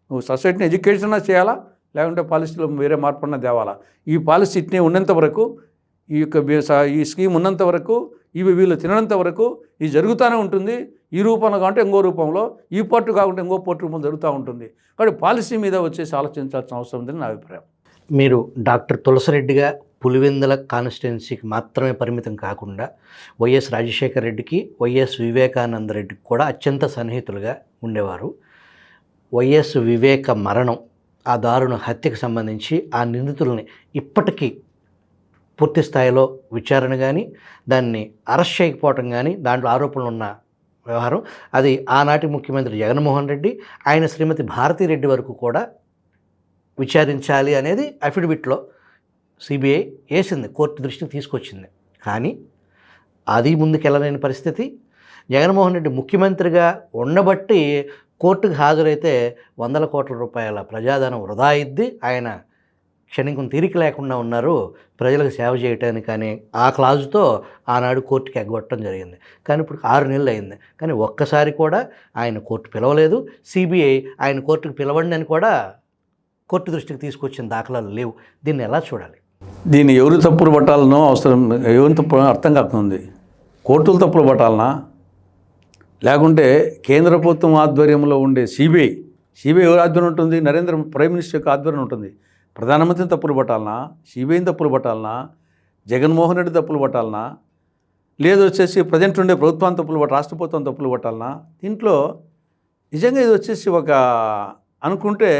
నువ్వు సొసైటీని ఎడ్యుకేషన్ చేయాలా, లేకుంటే పాలసీలో వేరే మార్పున్న తేవాలా. ఈ పాలసీ ఇట్నే ఉన్నంత వరకు, ఈ యొక్క ఈ స్కీమ్ ఉన్నంత వరకు, ఇవి వీళ్ళు తినంత వరకు ఇది జరుగుతూనే ఉంటుంది. ఈ రూపంలో కాకుంటే ఇంకో రూపంలో, ఈ పోర్టు కాకుంటే ఇంకో పోర్టు రూపంలో జరుగుతూ ఉంటుంది. కాబట్టి పాలసీ మీద వచ్చేసి ఆలోచించాల్సిన అవసరం ఉందని నా అభిప్రాయం. మీరు డాక్టర్ తులసిరెడ్డిగా పులివెందుల కాన్స్టిట్యున్సీకి మాత్రమే పరిమితం కాకుండా వైఎస్ రాజశేఖర రెడ్డికి, వైఎస్ వివేకానంద రెడ్డికి కూడా అత్యంత సన్నిహితులుగా ఉండేవారు. వైఎస్ వివేక మరణం, ఆ దారుణ హత్యకు సంబంధించి ఆ నిందితుల్ని ఇప్పటికీ పూర్తి స్థాయిలో విచారణ కానీ, దాన్ని అరెస్ట్ చేయకపోవటం కానీ, దాంట్లో ఆరోపణలు ఉన్న వ్యవహారం అది ఆనాటి ముఖ్యమంత్రి జగన్మోహన్ రెడ్డి, ఆయన శ్రీమతి భారతీరెడ్డి వరకు కూడా విచారించాలి అనేది అఫిడవిట్లో సిబిఐ వేసింది, కోర్టు దృష్టికి తీసుకొచ్చింది. కానీ అది ముందుకెళ్ళలేని పరిస్థితి. జగన్మోహన్ రెడ్డి ముఖ్యమంత్రిగా ఉండబట్టి కోర్టుకు హాజరైతే 100 కోట్ల రూపాయల ప్రజాధనం వృధా అయింది. ఆయన క్షణికం తీరిక లేకుండా ఉన్నారు ప్రజలకు సేవ చేయటానికి కానీ ఆ క్లాజుతో ఆనాడు కోర్టుకి ఎగ్గొట్టడం జరిగింది. కానీ ఇప్పుడు 6 నెలలు అయింది. కానీ ఒక్కసారి కూడా ఆయన కోర్టు పిలవలేదు. సిబిఐ ఆయన కోర్టుకు పిలవండి అని కూడా కోర్టు దృష్టికి తీసుకొచ్చిన దాఖలాలు లేవు. దీన్ని ఎలా చూడాలి? దీన్ని ఎవరు తప్పులు పట్టాలనో ఎవరి తప్పు అర్థం కాకుండా, కోర్టులు తప్పులు పట్టాలనా, లేకుంటే కేంద్ర ప్రభుత్వం ఆధ్వర్యంలో ఉండే సిబిఐ సిబిఐ ఎవరి ఆధ్వర్యం ఉంటుంది? ప్రైమ్ మినిస్టర్ యొక్క ఆధ్వర్యం ఉంటుంది. ప్రధానమంత్రిని తప్పులు పట్టాలనా, సిబిఐని తప్పులు పట్టాలనా, జగన్మోహన్ రెడ్డి తప్పులు పట్టాలనా, లేదు వచ్చేసి ప్రజెంట్ ఉండే ప్రభుత్వాన్ని రాష్ట్ర ప్రభుత్వం తప్పులు పట్టాలనా? దీంట్లో నిజంగా ఇది వచ్చేసి ఒక అనుకుంటే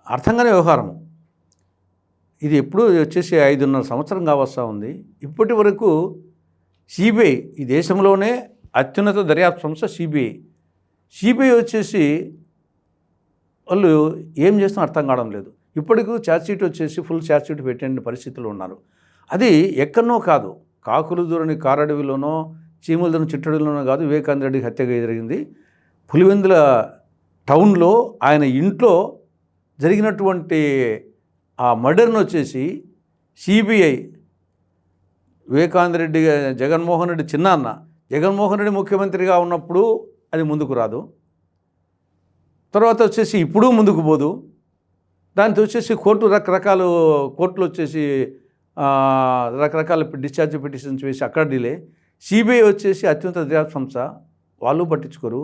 అర్థంగానే వ్యవహారం. ఇది ఎప్పుడు వచ్చేసి 5.5 సంవత్సరం కావస్తూ ఉంది. ఇప్పటి వరకు సిబిఐ, ఈ దేశంలోనే అత్యున్నత దర్యాప్తు సంస్థ సిబిఐ వచ్చేసి వాళ్ళు ఏం చేస్తున్నా అర్థం కావడం లేదు. ఇప్పటికీ ఛార్జ్షీట్ వచ్చేసి ఫుల్ ఛార్జ్షీట్ పెట్టే పరిస్థితులు ఉన్నారు. అది ఎక్కడనో కాదు, కాకులు దూరని కారడవిలోనో చీమల దూరని చిట్టడిలోనో కాదు, వివేకానంద రెడ్డి హత్యగా జరిగింది. పులివెందుల టౌన్లో ఆయన ఇంట్లో జరిగినటువంటి ఆ మర్డర్ను వచ్చేసి సిబిఐ, వివేకానంద రెడ్డి జగన్మోహన్ రెడ్డి చిన్నాన్న, జగన్మోహన్ రెడ్డి ముఖ్యమంత్రిగా ఉన్నప్పుడు అది ముందుకు రాదు, తర్వాత వచ్చేసి ఇప్పుడు ముందుకు పోదు. దాంతో వచ్చేసి కోర్టులు వచ్చేసి రకరకాల డిశ్చార్జ్ పిటిషన్స్ వేసి అక్కడ డిలే. సిబిఐ వచ్చేసి అత్యున్నత దర్యాప్తు సంస్థ, వాళ్ళు పట్టించుకోరు.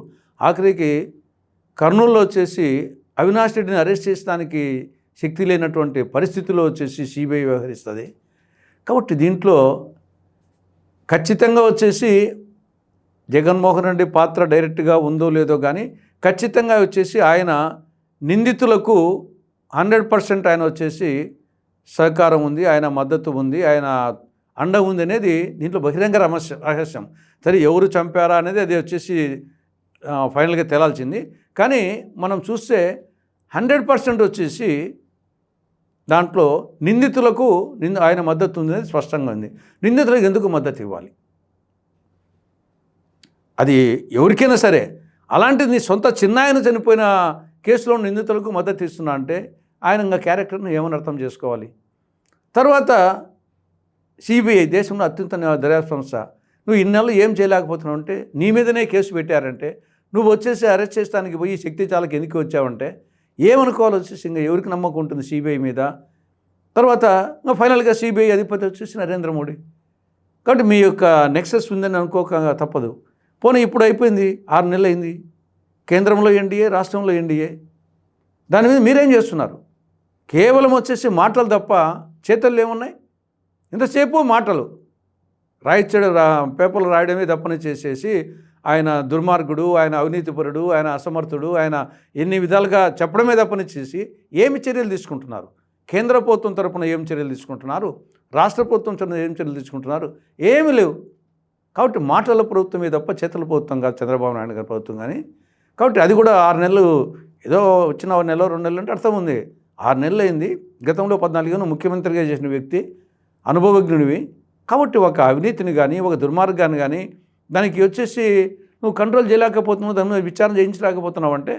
ఆఖరికి కర్నూలులో వచ్చేసి అవినాష్ రెడ్డిని అరెస్ట్ చేసడానికి శక్తి లేనటువంటి పరిస్థితుల్లో వచ్చేసి సిబిఐ వ్యవహరిస్తుంది. కాబట్టి దీంట్లో ఖచ్చితంగా వచ్చేసి జగన్మోహన్ రెడ్డి పాత్ర డైరెక్ట్గా ఉందో లేదో కానీ ఖచ్చితంగా వచ్చేసి ఆయన నిందితులకు 100% ఆయన వచ్చేసి సహకారం ఉంది, ఆయన మద్దతు ఉంది, ఆయన అండ ఉంది అనేది దీంట్లో బహిరంగ రహస్యం. సరే ఎవరు చంపారా అనేది అది వచ్చేసి ఫైనల్గా తేలాల్సింది. కానీ మనం చూస్తే 100% వచ్చేసి దాంట్లో నిందితులకు ఆయన మద్దతు ఉంది అనేది స్పష్టంగా ఉంది. నిందితులకు ఎందుకు మద్దతు ఇవ్వాలి? అది ఎవరికైనా సరే. అలాంటిది నీ సొంత చిన్నాయన చనిపోయిన కేసులో నిందితులకు మద్దతు ఇస్తున్నా అంటే ఆయన ఇంకా క్యారెక్టర్ను ఏమని అర్థం చేసుకోవాలి? తర్వాత సిబిఐ, దేశంలో అత్యున్నత దర్యాప్తు సంస్థ, నువ్వు ఇన్నేళ్ళు ఏం చేయలేకపోతున్నావు అంటే, నీ మీదనే కేసు పెట్టారంటే, నువ్వు వచ్చేసి అరెస్ట్ చేస్తానికి పోయి శక్తి చాలకి ఎందుకు వచ్చావంటే ఏమనుకోవాలి? వచ్చేసి ఇంకా ఎవరికి నమ్మకం ఉంటుంది సిబిఐ మీద? తర్వాత ఇంకా ఫైనల్గా సిబిఐ అధిపతి వచ్చేసి నరేంద్ర మోడీ. కాబట్టి మీ యొక్క నెక్సెస్ ఉందని అనుకోక తప్పదు. పోనీ ఇప్పుడు అయిపోయింది, 6 నెలలు అయింది. కేంద్రంలో ఎన్డీఏ, రాష్ట్రంలో ఎన్డీఏ. దాని మీద మీరేం చేస్తున్నారు? కేవలం వచ్చేసి మాటలు తప్ప చేతల్లో ఏమున్నాయి? ఇంతసేపు మాటలు పేపర్లు రాయడమే తప్పని చేసేసి ఆయన దుర్మార్గుడు, ఆయన అవినీతిపరుడు, ఆయన అసమర్థుడు, ఆయన ఎన్ని విధాలుగా చెప్పడమే తప్పని చేసి ఏమి చర్యలు తీసుకుంటున్నారు? కేంద్ర ప్రభుత్వం తరపున ఏం చర్యలు తీసుకుంటున్నారు? రాష్ట్ర ప్రభుత్వం తరపున ఏం చర్యలు తీసుకుంటున్నారు? ఏమీ లేవు. కాబట్టి మాటల ప్రభుత్వమే తప్ప చేతల ప్రభుత్వం కాదు చంద్రబాబు నాయుడు గారి ప్రభుత్వం. కానీ కాబట్టి అది కూడా 6 నెలలు ఏదో వచ్చిన 1 నెల 2 నెలలు అంటే అర్థం ఉంది. 6 నెలలు అయింది. గతంలో 14 ఏళ్ళు ముఖ్యమంత్రిగా చేసిన వ్యక్తి, అనుభవజ్ఞునివి. కాబట్టి ఒక అవినీతిని కానీ, ఒక దుర్మార్గాన్ని కానీ దానికి వచ్చేసి నువ్వు కంట్రోల్ చేయలేకపోతున్నావు, దాని మీద విచారణ చేయించలేకపోతున్నావు అంటే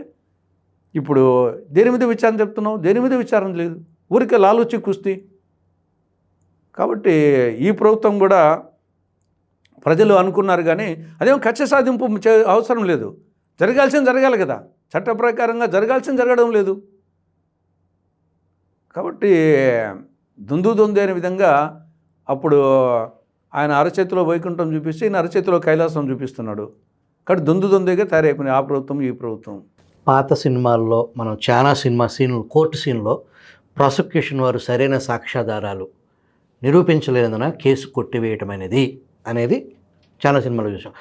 ఇప్పుడు దేని మీద విచారణ చెప్తున్నావు? దేని మీద విచారణ లేదు, ఊరికే లాలూచి కుస్తీ. కాబట్టి ఈ ప్రభుత్వం కూడా ప్రజలు అనుకున్నారు కానీ అదేమో కక్ష సాధింపు అవసరం లేదు. జరగాల్సింది జరగాలి కదా, చట్ట ప్రకారంగా జరగాల్సింది జరగడం లేదు. కాబట్టి దొందు అనే విధంగా అప్పుడు ఆయన అరచేతిలో వైకుంఠం చూపిస్తే ఈయన అరచేతిలో కైలాసం చూపిస్తున్నాడు. కాబట్టి దొందుగా తయారైపోయినాయి ఆ ప్రభుత్వం ఈ ప్రభుత్వం. పాత సినిమాల్లో మనం చాలా సీన్లు, కోర్టు సీన్లో ప్రాసిక్యూషన్ వారు సరైన సాక్ష్యాధారాలు నిరూపించలేదన కేసు కొట్టివేయటం అనేది చాలా సినిమాలు చూసాం.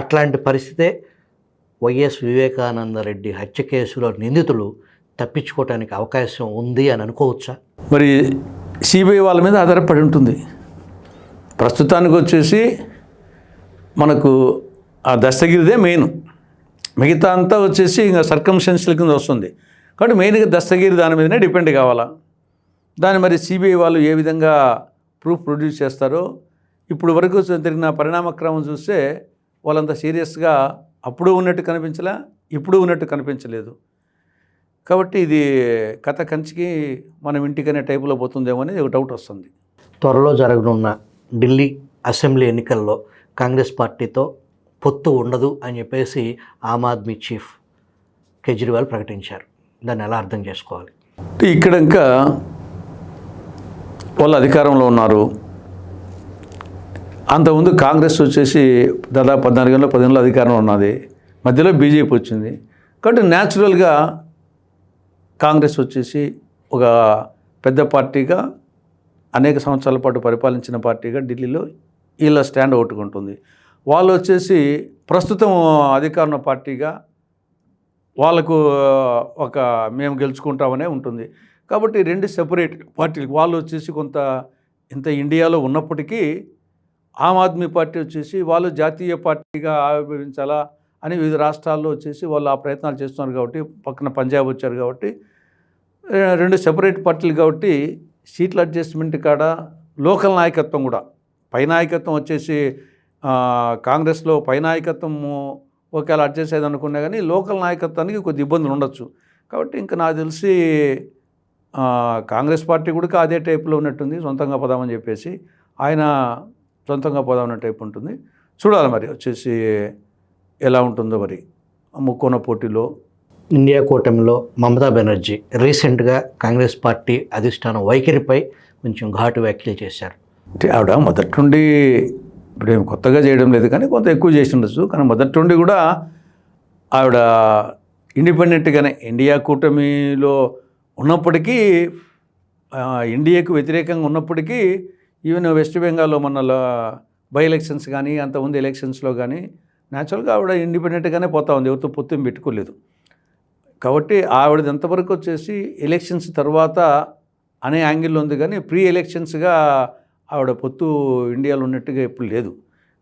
అట్లాంటి పరిస్థితే వైఎస్ వివేకానంద రెడ్డి హత్య కేసులో నిందితులు తప్పించుకోవటానికి అవకాశం ఉంది అని అనుకోవచ్చా? మరి సిబిఐ వాళ్ళ మీద ఆధారపడి ఉంటుంది. ప్రస్తుతానికి వచ్చేసి మనకు ఆ దస్తగిరిదే మెయిన్, మిగతా అంతా వచ్చేసి ఇంకా సర్కమ్స్టెన్షియల్ కింద వస్తుంది. కాబట్టి మెయిన్గా దస్తగిరి దాని మీదనే డిపెండ్ కావాలా. దాన్ని మరి సిబిఐ వాళ్ళు ఏ విధంగా ప్రొడ్యూస్ చేస్తారో, ఇప్పుడు వరకు జరిగిన పరిణామక్రమం చూస్తే వాళ్ళంతా సీరియస్గా అప్పుడు ఉన్నట్టు కనిపించలే, ఇప్పుడు ఉన్నట్టు కనిపించలేదు. కాబట్టి ఇది కథ కంచికి మనం ఇంటికనే టైపులో పోతుందేమో అనేది ఒక డౌట్ వస్తుంది. త్వరలో జరగనున్న ఢిల్లీ అసెంబ్లీ ఎన్నికల్లో కాంగ్రెస్ పార్టీతో పొత్తు ఉండదు అని చెప్పేసి ఆమ్ ఆద్మీ చీఫ్ కేజ్రీవాల్ ప్రకటించారు. దాన్ని ఎలా అర్థం చేసుకోవాలి? ఇక్కడ ఇంకా వాళ్ళు అధికారంలో ఉన్నారు. అంతకుముందు కాంగ్రెస్ వచ్చేసి దాదాపు 14 ఏళ్ళు 10 ఏళ్ళు అధికారంలో ఉన్నది. మధ్యలో బీజేపీ వచ్చింది. కాబట్టి న్యాచురల్గా కాంగ్రెస్ వచ్చేసి ఒక పెద్ద పార్టీగా అనేక సంవత్సరాల పాటు పరిపాలించిన పార్టీగా ఢిల్లీలో వీళ్ళ స్టాండ్ అవుట్గా ఉంటుంది. వాళ్ళు వచ్చేసి ప్రస్తుతం అధికారంలో పార్టీగా వాళ్ళకు ఒక మేము గెలుచుకుంటామనే ఉంటుంది. కాబట్టి రెండు సెపరేట్ పార్టీలు. వాళ్ళు వచ్చేసి కొంత ఇంత ఇండియాలో ఉన్నప్పటికీ ఆమ్ ఆద్మీ పార్టీ వచ్చేసి వాళ్ళు జాతీయ పార్టీగా ఆవిర్భవించాలా అని వివిధ రాష్ట్రాల్లో వచ్చేసి వాళ్ళు ఆ ప్రయత్నాలు చేస్తున్నారు. కాబట్టి పక్కన పంజాబ్ వచ్చారు కాబట్టి రెండు సెపరేట్ పార్టీలు కాబట్టి సీట్ల అడ్జస్ట్మెంట్ కాడ లోకల్ నాయకత్వం కూడా పై నాయకత్వం వచ్చేసి కాంగ్రెస్లో పై నాయకత్వము ఒకవేళ అడ్జస్ట్ అయ్యేది అనుకున్నా కానీ లోకల్ నాయకత్వానికి కొద్ది ఇబ్బందులు ఉండొచ్చు. కాబట్టి ఇంకా నాకు తెలిసి కాంగ్రెస్ పార్టీ కూడా అదే టైప్లో ఉన్నట్టుంది, సొంతంగా పోదామని చెప్పేసి ఆయన సొంతంగా పోదామన్న టైప్ ఉంటుంది. చూడాలి మరి వచ్చేసి ఎలా ఉంటుందో. మరి ముక్కోన పోటీలో ఇండియా కూటమిలో మమతా బెనర్జీ రీసెంట్గా కాంగ్రెస్ పార్టీ అధిష్టానం వైఖరిపై కొంచెం ఘాటు వ్యాఖ్యలు చేశారు. అంటే ఆవిడ మొదటి నుండి ఇప్పుడు ఏం కొత్తగా చేయడం లేదు కానీ కొంత ఎక్కువ చేసి ఉండొచ్చు. కానీ మొదటి నుండి కూడా ఆవిడ ఇండిపెండెంట్గానే ఇండియా కూటమిలో ఉన్నప్పటికీ ఇండియాకు వ్యతిరేకంగా ఉన్నప్పటికీ ఈవెన్ వెస్ట్ బెంగాల్లో మొన్న బై ఎలక్షన్స్ కానీ అంతకుముందు ఎలక్షన్స్లో కానీ న్యాచురల్గా ఆవిడ ఇండిపెండెంట్గానే పోతా ఉంది, ఎవరితో పొత్తు పెట్టుకోలేదు. కాబట్టి ఆవిడది ఎంతవరకు వచ్చేసి ఎలక్షన్స్ తర్వాత అనే యాంగిల్లో ఉంది కానీ ప్రీ ఎలక్షన్స్గా ఆవిడ పొత్తు ఇండియాలో ఉన్నట్టుగా ఎప్పుడు లేదు.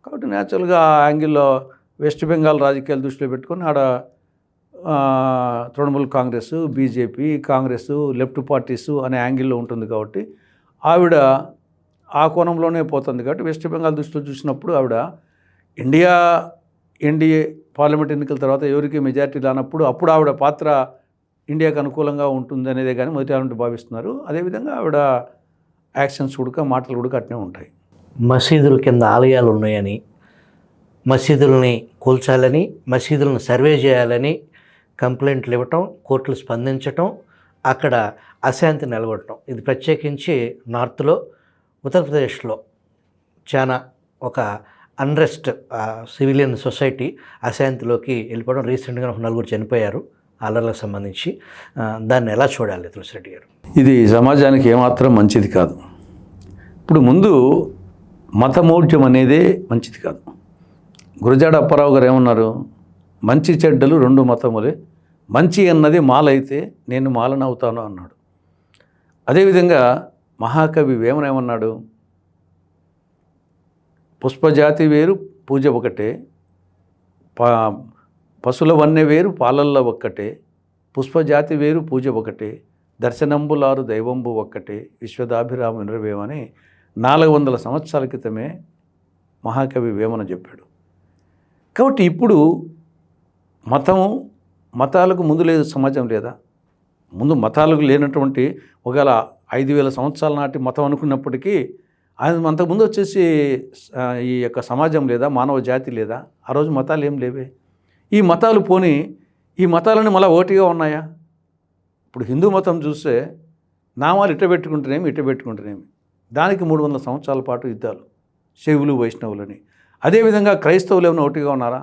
కాబట్టి న్యాచురల్గా ఆ యాంగిల్లో వెస్ట్ బెంగాల్ రాజకీయాలు దృష్టిలో పెట్టుకొని ఆడ Trinamool Congress, BJP, Congress, left parties అనే యాంగిల్లో ఉంటుంది. కాబట్టి ఆవిడ ఆ కోణంలోనే పోతుంది. కాబట్టి వెస్ట్ బెంగాల్ దృష్టిలో చూసినప్పుడు ఆవిడ ఎన్డీఏ పార్లమెంట్ ఎన్నికల తర్వాత ఎవరికి మెజారిటీ రానప్పుడు అప్పుడు ఆవిడ పాత్ర ఇండియాకు అనుకూలంగా ఉంటుంది అనేదే కానీ మొదటి నుండి భావిస్తున్నారు. అదేవిధంగా ఆవిడ యాక్షన్స్ కూడా మాటలు కూడా అట్నే ఉంటాయి. మసీదుల కింద ఆలయాలు ఉన్నాయని, మసీదుల్ని కూల్చాలని, మసీదులను సర్వే చేయాలని కంప్లైంట్లు ఇవ్వటం, కోర్టులు స్పందించటం, అక్కడ అశాంతి నెలకొట్టడం. ఇది ప్రత్యేకించి నార్త్లో ఉత్తరప్రదేశ్లో చాలా ఒక అన్రెస్ట్ సివిలియన్ సొసైటీ అశాంతిలోకి వెళ్ళిపోవడం. రీసెంట్గా ఒక 4 చనిపోయారు అల్లర్లకు సంబంధించి. దాన్ని ఎలా చూడాలి తులసిరెడ్డి గారు? ఇది సమాజానికి ఏమాత్రం మంచిది కాదు. ఇప్పుడు ముందు మతమౌఢ్యం అనేదే మంచిది కాదు. గురజాడ అప్పారావు గారు ఏమన్నారు? మంచి చెడ్డలు 2 మతములే, మంచి అన్నది మాలైతే నేను మాలనవుతాను అన్నాడు. అదేవిధంగా మహాకవి వేమన ఏమన్నాడు? పుష్పజాతి వేరు పూజ ఒకటే, పశుల వన్నె వేరు పాలల్ల ఒక్కటే, పుష్పజాతి వేరు పూజ ఒకటే, దర్శనంబులారు దైవంబు ఒక్కటే, విశ్వదాభిరామ వినరవేమని 400 సంవత్సరాల క్రితమే మహాకవి వేమన చెప్పాడు. కాబట్టి ఇప్పుడు మతాలకు ముందు లేదు సమాజం లేదా? ముందు మతాలకు లేనటువంటి ఒకవేళ 5000 సంవత్సరాల నాటి మతం అనుకున్నప్పటికీ అంతకుముందు వచ్చేసి ఈ యొక్క సమాజం లేదా, మానవ జాతి లేదా? ఆ రోజు మతాలు ఏం లేవే. ఈ మతాలు పోని ఈ మతాలను మళ్ళీ ఒకటిగా ఉన్నాయా? ఇప్పుడు హిందూ మతం చూస్తే నామాలు ఇట్ట పెట్టుకుంటేనేమి దానికి 300 సంవత్సరాల పాటు యుద్ధాలు, శైవులు వైష్ణవులని. అదేవిధంగా క్రైస్తవులు ఏమైనా ఒకటిగా ఉన్నారా?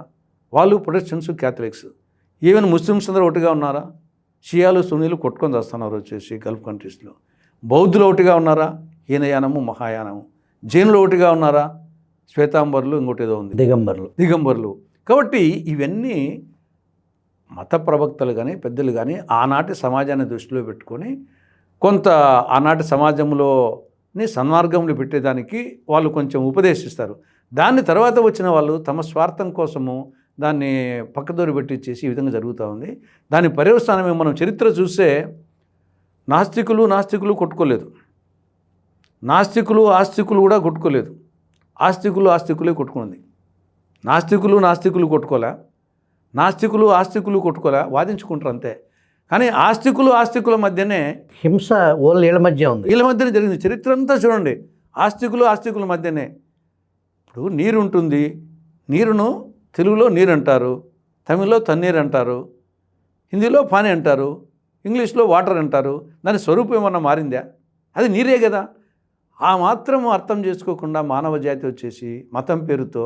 వాళ్ళు ప్రొటెస్టెంట్స్, క్యాథలిక్స్. ఈవెన్ ముస్లిమ్స్ అందరూ ఒకటిగా ఉన్నారా? షియాలు, సున్నీలు కొట్టుకొని చేస్తున్నారు వచ్చేసి గల్ఫ్ కంట్రీస్లో. బౌద్ధులు ఒకటిగా ఉన్నారా? హీనయానము, మహాయానము. జైనులు ఒకటిగా ఉన్నారా? శ్వేతాంబరులు, ఇంకోటి ఏదో ఉంది, దిగంబరులు. కాబట్టి ఇవన్నీ మత ప్రవక్తలు కానీ పెద్దలు కానీ ఆనాటి సమాజాన్ని దృష్టిలో పెట్టుకొని కొంత ఆనాటి సమాజంలోని సన్మార్గంలో పెట్టేదానికి వాళ్ళు కొంచెం ఉపదేశిస్తారు. దాన్ని తర్వాత వచ్చిన వాళ్ళు తమ స్వార్థం కోసము దాన్ని పక్కదోరి పెట్టించేసి ఈ విధంగా జరుగుతూ ఉంది. దాని పర్యవసానమే మనం చరిత్ర చూస్తే నాస్తికులు కొట్టుకోలేదు, ఆస్తికులు కూడా కొట్టుకోలేదు, ఆస్తికులే కొట్టుకుంది. నాస్తికులు కొట్టుకోలే, వాదించుకుంటారు అంతే. కానీ ఆస్తికుల మధ్యనే హింస వీళ్ళ మధ్యనే జరిగింది. చరిత్ర అంతా చూడండి, ఆస్తికుల మధ్యనే. ఇప్పుడు నీరు ఉంటుంది, నీరును తెలుగులో నీరు అంటారు, తమిళ్లో తన్నీరు అంటారు, హిందీలో పానీ అంటారు, ఇంగ్లీష్లో వాటర్ అంటారు. దాని స్వరూపం ఏమన్నా మారిందా? అది నీరే కదా. ఆ మాత్రం అర్థం చేసుకోకుండా మానవ జాతి వచ్చేసి మతం పేరుతో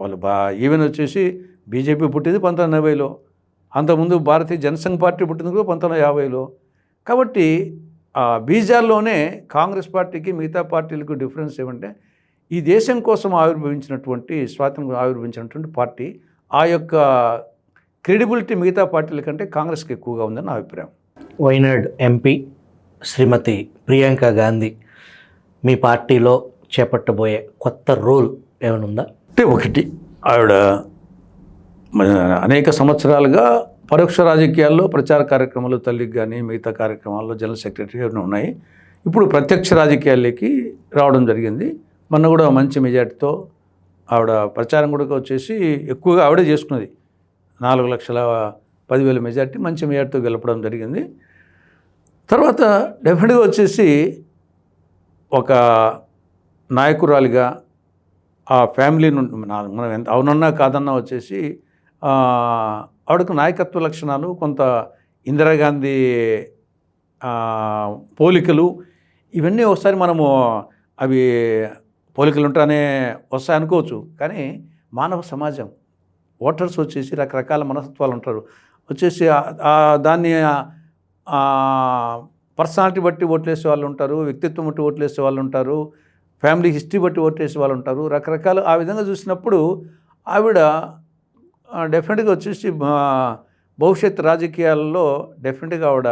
వాళ్ళు ఈవెన్ వచ్చేసి బీజేపీ పుట్టింది 1980లో, అంతకుముందు భారతీయ జనసంఘ్ పార్టీ పుట్టింది కూడా 1950లో. కాబట్టి బీజాల్లోనే కాంగ్రెస్ పార్టీకి మిగతా పార్టీలకు డిఫరెన్స్ ఏమంటే ఈ దేశం కోసం ఆవిర్భవించినటువంటి స్వాతంత్రం ఆవిర్భవించినటువంటి పార్టీ, ఆ యొక్క క్రెడిబిలిటీ మిగతా పార్టీల కంటే కాంగ్రెస్కి ఎక్కువగా ఉందని నా అభిప్రాయం. వైనాడ్ ఎంపీ శ్రీమతి ప్రియాంక గాంధీ మీ పార్టీలో చేపట్టబోయే కొత్త రోల్ ఏమైనా ఉందా? అంటే ఒకటి, ఆవిడ అనేక సంవత్సరాలుగా పరోక్ష రాజకీయాల్లో ప్రచార కార్యక్రమాలు, తల్లికి కానీ మిగతా కార్యక్రమాల్లో జనరల్ సెక్రటరీ ఉన్నాయి. ఇప్పుడు ప్రత్యక్ష రాజకీయాల్లోకి రావడం జరిగింది. మొన్న కూడా మంచి మెజార్టీతో ఆవిడ ప్రచారం కూడా వచ్చేసి ఎక్కువగా ఆవిడే చేసుకున్నది. 4,10,000 మెజార్టీ, మంచి మెజార్టీతో గెలపడం జరిగింది. తర్వాత డెఫినెట్గా వచ్చేసి ఒక నాయకురాలిగా ఆ ఫ్యామిలీ నుండి మనం ఎంత అవునన్నా కాదన్నా వచ్చేసి ఆవిడకు నాయకత్వ లక్షణాలు, కొంత ఇందిరాగాంధీ పోలికలు, ఇవన్నీ ఒకసారి మనము అవి పోలికలు ఉంటానే వస్తాయి అనుకోవచ్చు. కానీ మానవ సమాజం, ఓటర్స్ వచ్చేసి రకరకాల మనస్తత్వాలు ఉంటారు. వచ్చేసి దాన్ని పర్సనాలిటీ బట్టి ఓట్లేసే వాళ్ళు ఉంటారు, వ్యక్తిత్వం బట్టి ఓట్లేసే వాళ్ళు ఉంటారు, ఫ్యామిలీ హిస్టరీ బట్టి ఓట్లేసే వాళ్ళు ఉంటారు, రకరకాల. ఆ విధంగా చూసినప్పుడు ఆవిడ డెఫినెట్గా వచ్చేసి భవిష్యత్ రాజకీయాల్లో డెఫినెట్గా ఆవిడ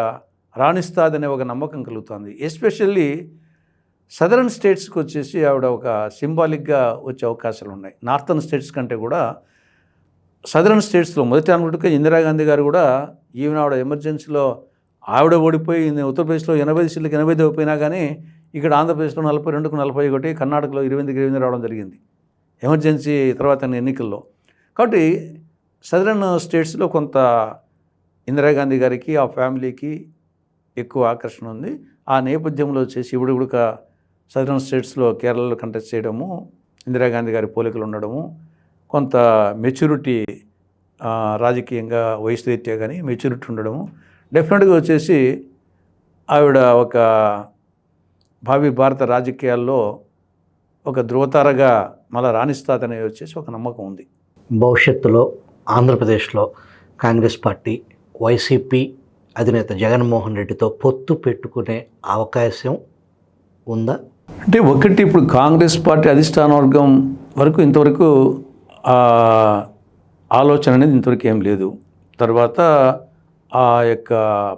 రాణిస్తాదనే ఒక నమ్మకం కలుగుతుంది. ఎస్పెషల్లీ సదరన్ స్టేట్స్కి వచ్చేసి ఆవిడ ఒక సింబాలిక్గా వచ్చే అవకాశాలు ఉన్నాయి. నార్థన్ స్టేట్స్ కంటే కూడా సదరన్ స్టేట్స్లో మొదటి అనుకుంటే ఇందిరాగాంధీ గారు కూడా ఈవెన్ ఆవిడ ఎమర్జెన్సీలో ఆవిడ ఓడిపోయి ఉత్తరప్రదేశ్లో 80 సీట్లకు 80 అయిపోయినా కానీ ఇక్కడ ఆంధ్రప్రదేశ్లో 42కు 41, కర్ణాటకలో 28 రావడం జరిగింది ఎమర్జెన్సీ తర్వాత ఎన్నికల్లో. కాబట్టి సదరన్ స్టేట్స్లో కొంత ఇందిరాగాంధీ గారికి, ఆ ఫ్యామిలీకి ఎక్కువ ఆకర్షణ ఉంది. ఆ నేపథ్యంలో వచ్చేసి ఇప్పుడు కూడా సదరన్ స్టేట్స్లో కేరళలో కంటెస్ట్ చేయడము, ఇందిరాగాంధీ గారి పోలికలు ఉండడము, కొంత మెచ్యూరిటీ రాజకీయంగా వయసు రీత్యా కానీ మెచ్యూరిటీ ఉండడము, డెఫినెట్గా వచ్చేసి ఆవిడ ఒక భావి భారత రాజకీయాల్లో ఒక ధృవతారగా మళ్ళీ రాణిస్తాదనే వచ్చేసి ఒక నమ్మకం ఉంది. భవిష్యత్తులో ఆంధ్రప్రదేశ్లో కాంగ్రెస్ పార్టీ వైసీపీ అధినేత జగన్మోహన్ రెడ్డితో పొత్తు పెట్టుకునే అవకాశం ఉందా? అంటే ఒకటి, ఇప్పుడు కాంగ్రెస్ పార్టీ అధిష్టాన వర్గం వరకు ఇంతవరకు ఆలోచన అనేది ఇంతవరకు ఏం లేదు. తర్వాత ఆ యొక్క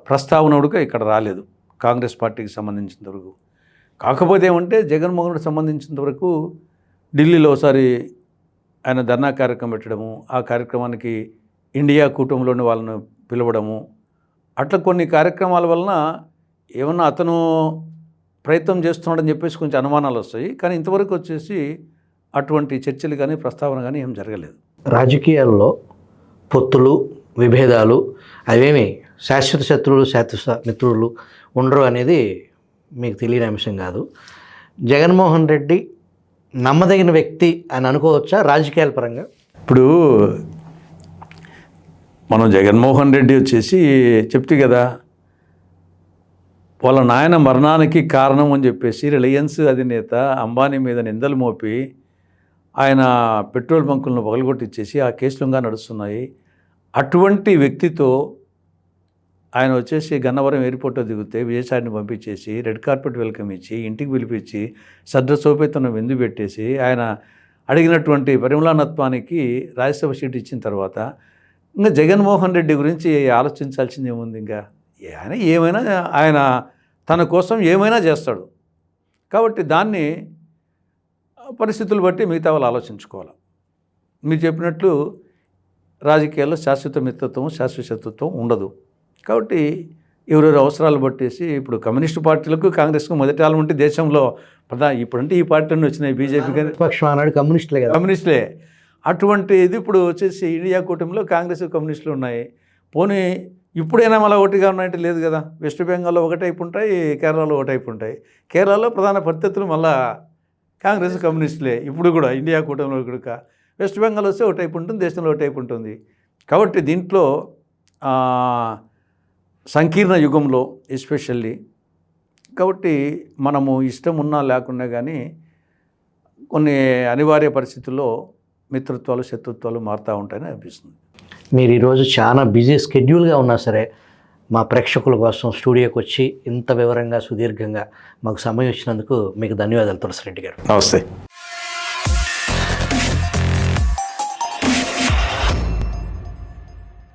ప్రస్తావన కూడా ఇక్కడ రాలేదు కాంగ్రెస్ పార్టీకి సంబంధించినంత వరకు. కాకపోతే ఏమంటే జగన్మోహన్ రెడ్డికి సంబంధించినంత వరకు ఢిల్లీలో ఒకసారి ఆయన ధర్నా కార్యక్రమం పెట్టడము, ఆ కార్యక్రమానికి ఇండియా కూటమిలోని వాళ్ళను పిలవడము, అట్లా కొన్ని కార్యక్రమాల వలన ఏమన్నా అతను ప్రయత్నం చేస్తున్నాడని చెప్పేసి కొంచెం అనుమానాలు వస్తాయి. కానీ ఇంతవరకు వచ్చేసి అటువంటి చర్చలు కానీ ప్రస్తావన కానీ ఏం జరగలేదు. రాజకీయాల్లో పొత్తులు, విభేదాలు అవేమి శాశ్వత శత్రువులు, శాశ్వత మిత్రులు ఉండరు అనేది మీకు తెలియని అంశం కాదు. జగన్మోహన్ రెడ్డి నమ్మదగిన వ్యక్తి అని అనుకోవచ్చా రాజకీయాల పరంగా? ఇప్పుడు మనం జగన్మోహన్ రెడ్డి వచ్చేసి చెప్తే కదా, వాళ్ళ నాయన మరణానికి కారణం అని చెప్పేసి రిలయన్స్ అధినేత అంబానీ మీద నిందలు మోపి ఆయన పెట్రోల్ బంకులను పగలగొట్టించేసి ఆ కేసులుగా నడుస్తున్నాయి. అటువంటి వ్యక్తితో ఆయన వచ్చేసి గన్నవరం ఎయిర్పోర్ట్లో దిగితే విజయసాయిని పంపించేసి రెడ్ కార్పెట్ వెల్కమ్ ఇచ్చి ఇంటికి పిలిపించి సద్ర సోపేతను విందు పెట్టేసి ఆయన అడిగినటువంటి పరిమళనత్వానికి రాజ్యసభ సీట్ ఇచ్చిన తర్వాత ఇంకా జగన్మోహన్ రెడ్డి గురించి ఆలోచించాల్సింది ఏముంది? ఇంకా ఆయన ఏమైనా ఆయన తన కోసం ఏమైనా చేస్తాడు. కాబట్టి దాన్ని పరిస్థితులు బట్టి మిగతా వాళ్ళు ఆలోచించుకోవాలి. మీరు చెప్పినట్లు రాజకీయాల్లో శాశ్వత మిత్రత్వం, శాశ్వత శత్రుత్వం ఉండదు. కాబట్టి ఎవరెవరు అవసరాలు బట్టేసి ఇప్పుడు కమ్యూనిస్టు పార్టీలకు కాంగ్రెస్కు మొదటి ఆలం ఉంటే దేశంలో ఇప్పుడంటే ఈ పార్టీలన్నీ వచ్చినాయి, బీజేపీ కానీ కమ్యూనిస్టులే. అటువంటి ఇది ఇప్పుడు వచ్చేసి ఇండియా కూటమిలో కాంగ్రెస్ కమ్యూనిస్టులు ఉన్నాయి. పోనీ ఇప్పుడైనా మళ్ళీ ఒకటిగా ఉన్నాయంటే లేదు కదా. వెస్ట్ బెంగాల్లో ఒక టైపు ఉంటాయి, కేరళలో ఒక టైపు ఉంటాయి. కేరళలో ప్రధాన ప్రత్యర్థులు మళ్ళా కాంగ్రెస్ కమ్యూనిస్టులే. ఇప్పుడు కూడా ఇండియా కూటమిలో కూడా వెస్ట్ బెంగాల్ వస్తే ఒక టైపు ఉంటుంది, దేశంలో ఒక టైపు ఉంటుంది. కాబట్టి దీంట్లో సంకీర్ణ యుగంలో ఎస్పెషల్లీ కాబట్టి మనము ఇష్టం ఉన్నా లేకున్నా కానీ కొన్ని అనివార్య పరిస్థితుల్లో మిత్రత్వాలు శత్రుత్వాలు మారుతూ ఉంటాయని అనిపిస్తుంది. మీరు ఈరోజు చాలా బిజీ స్కెడ్యూల్గా ఉన్నా సరే మా ప్రేక్షకుల కోసం స్టూడియోకి వచ్చి ఇంత వివరంగా సుదీర్ఘంగా మాకు సమయం ఇచ్చినందుకు మీకు ధన్యవాదాలు తులసిరెడ్డి గారు. నమస్తే.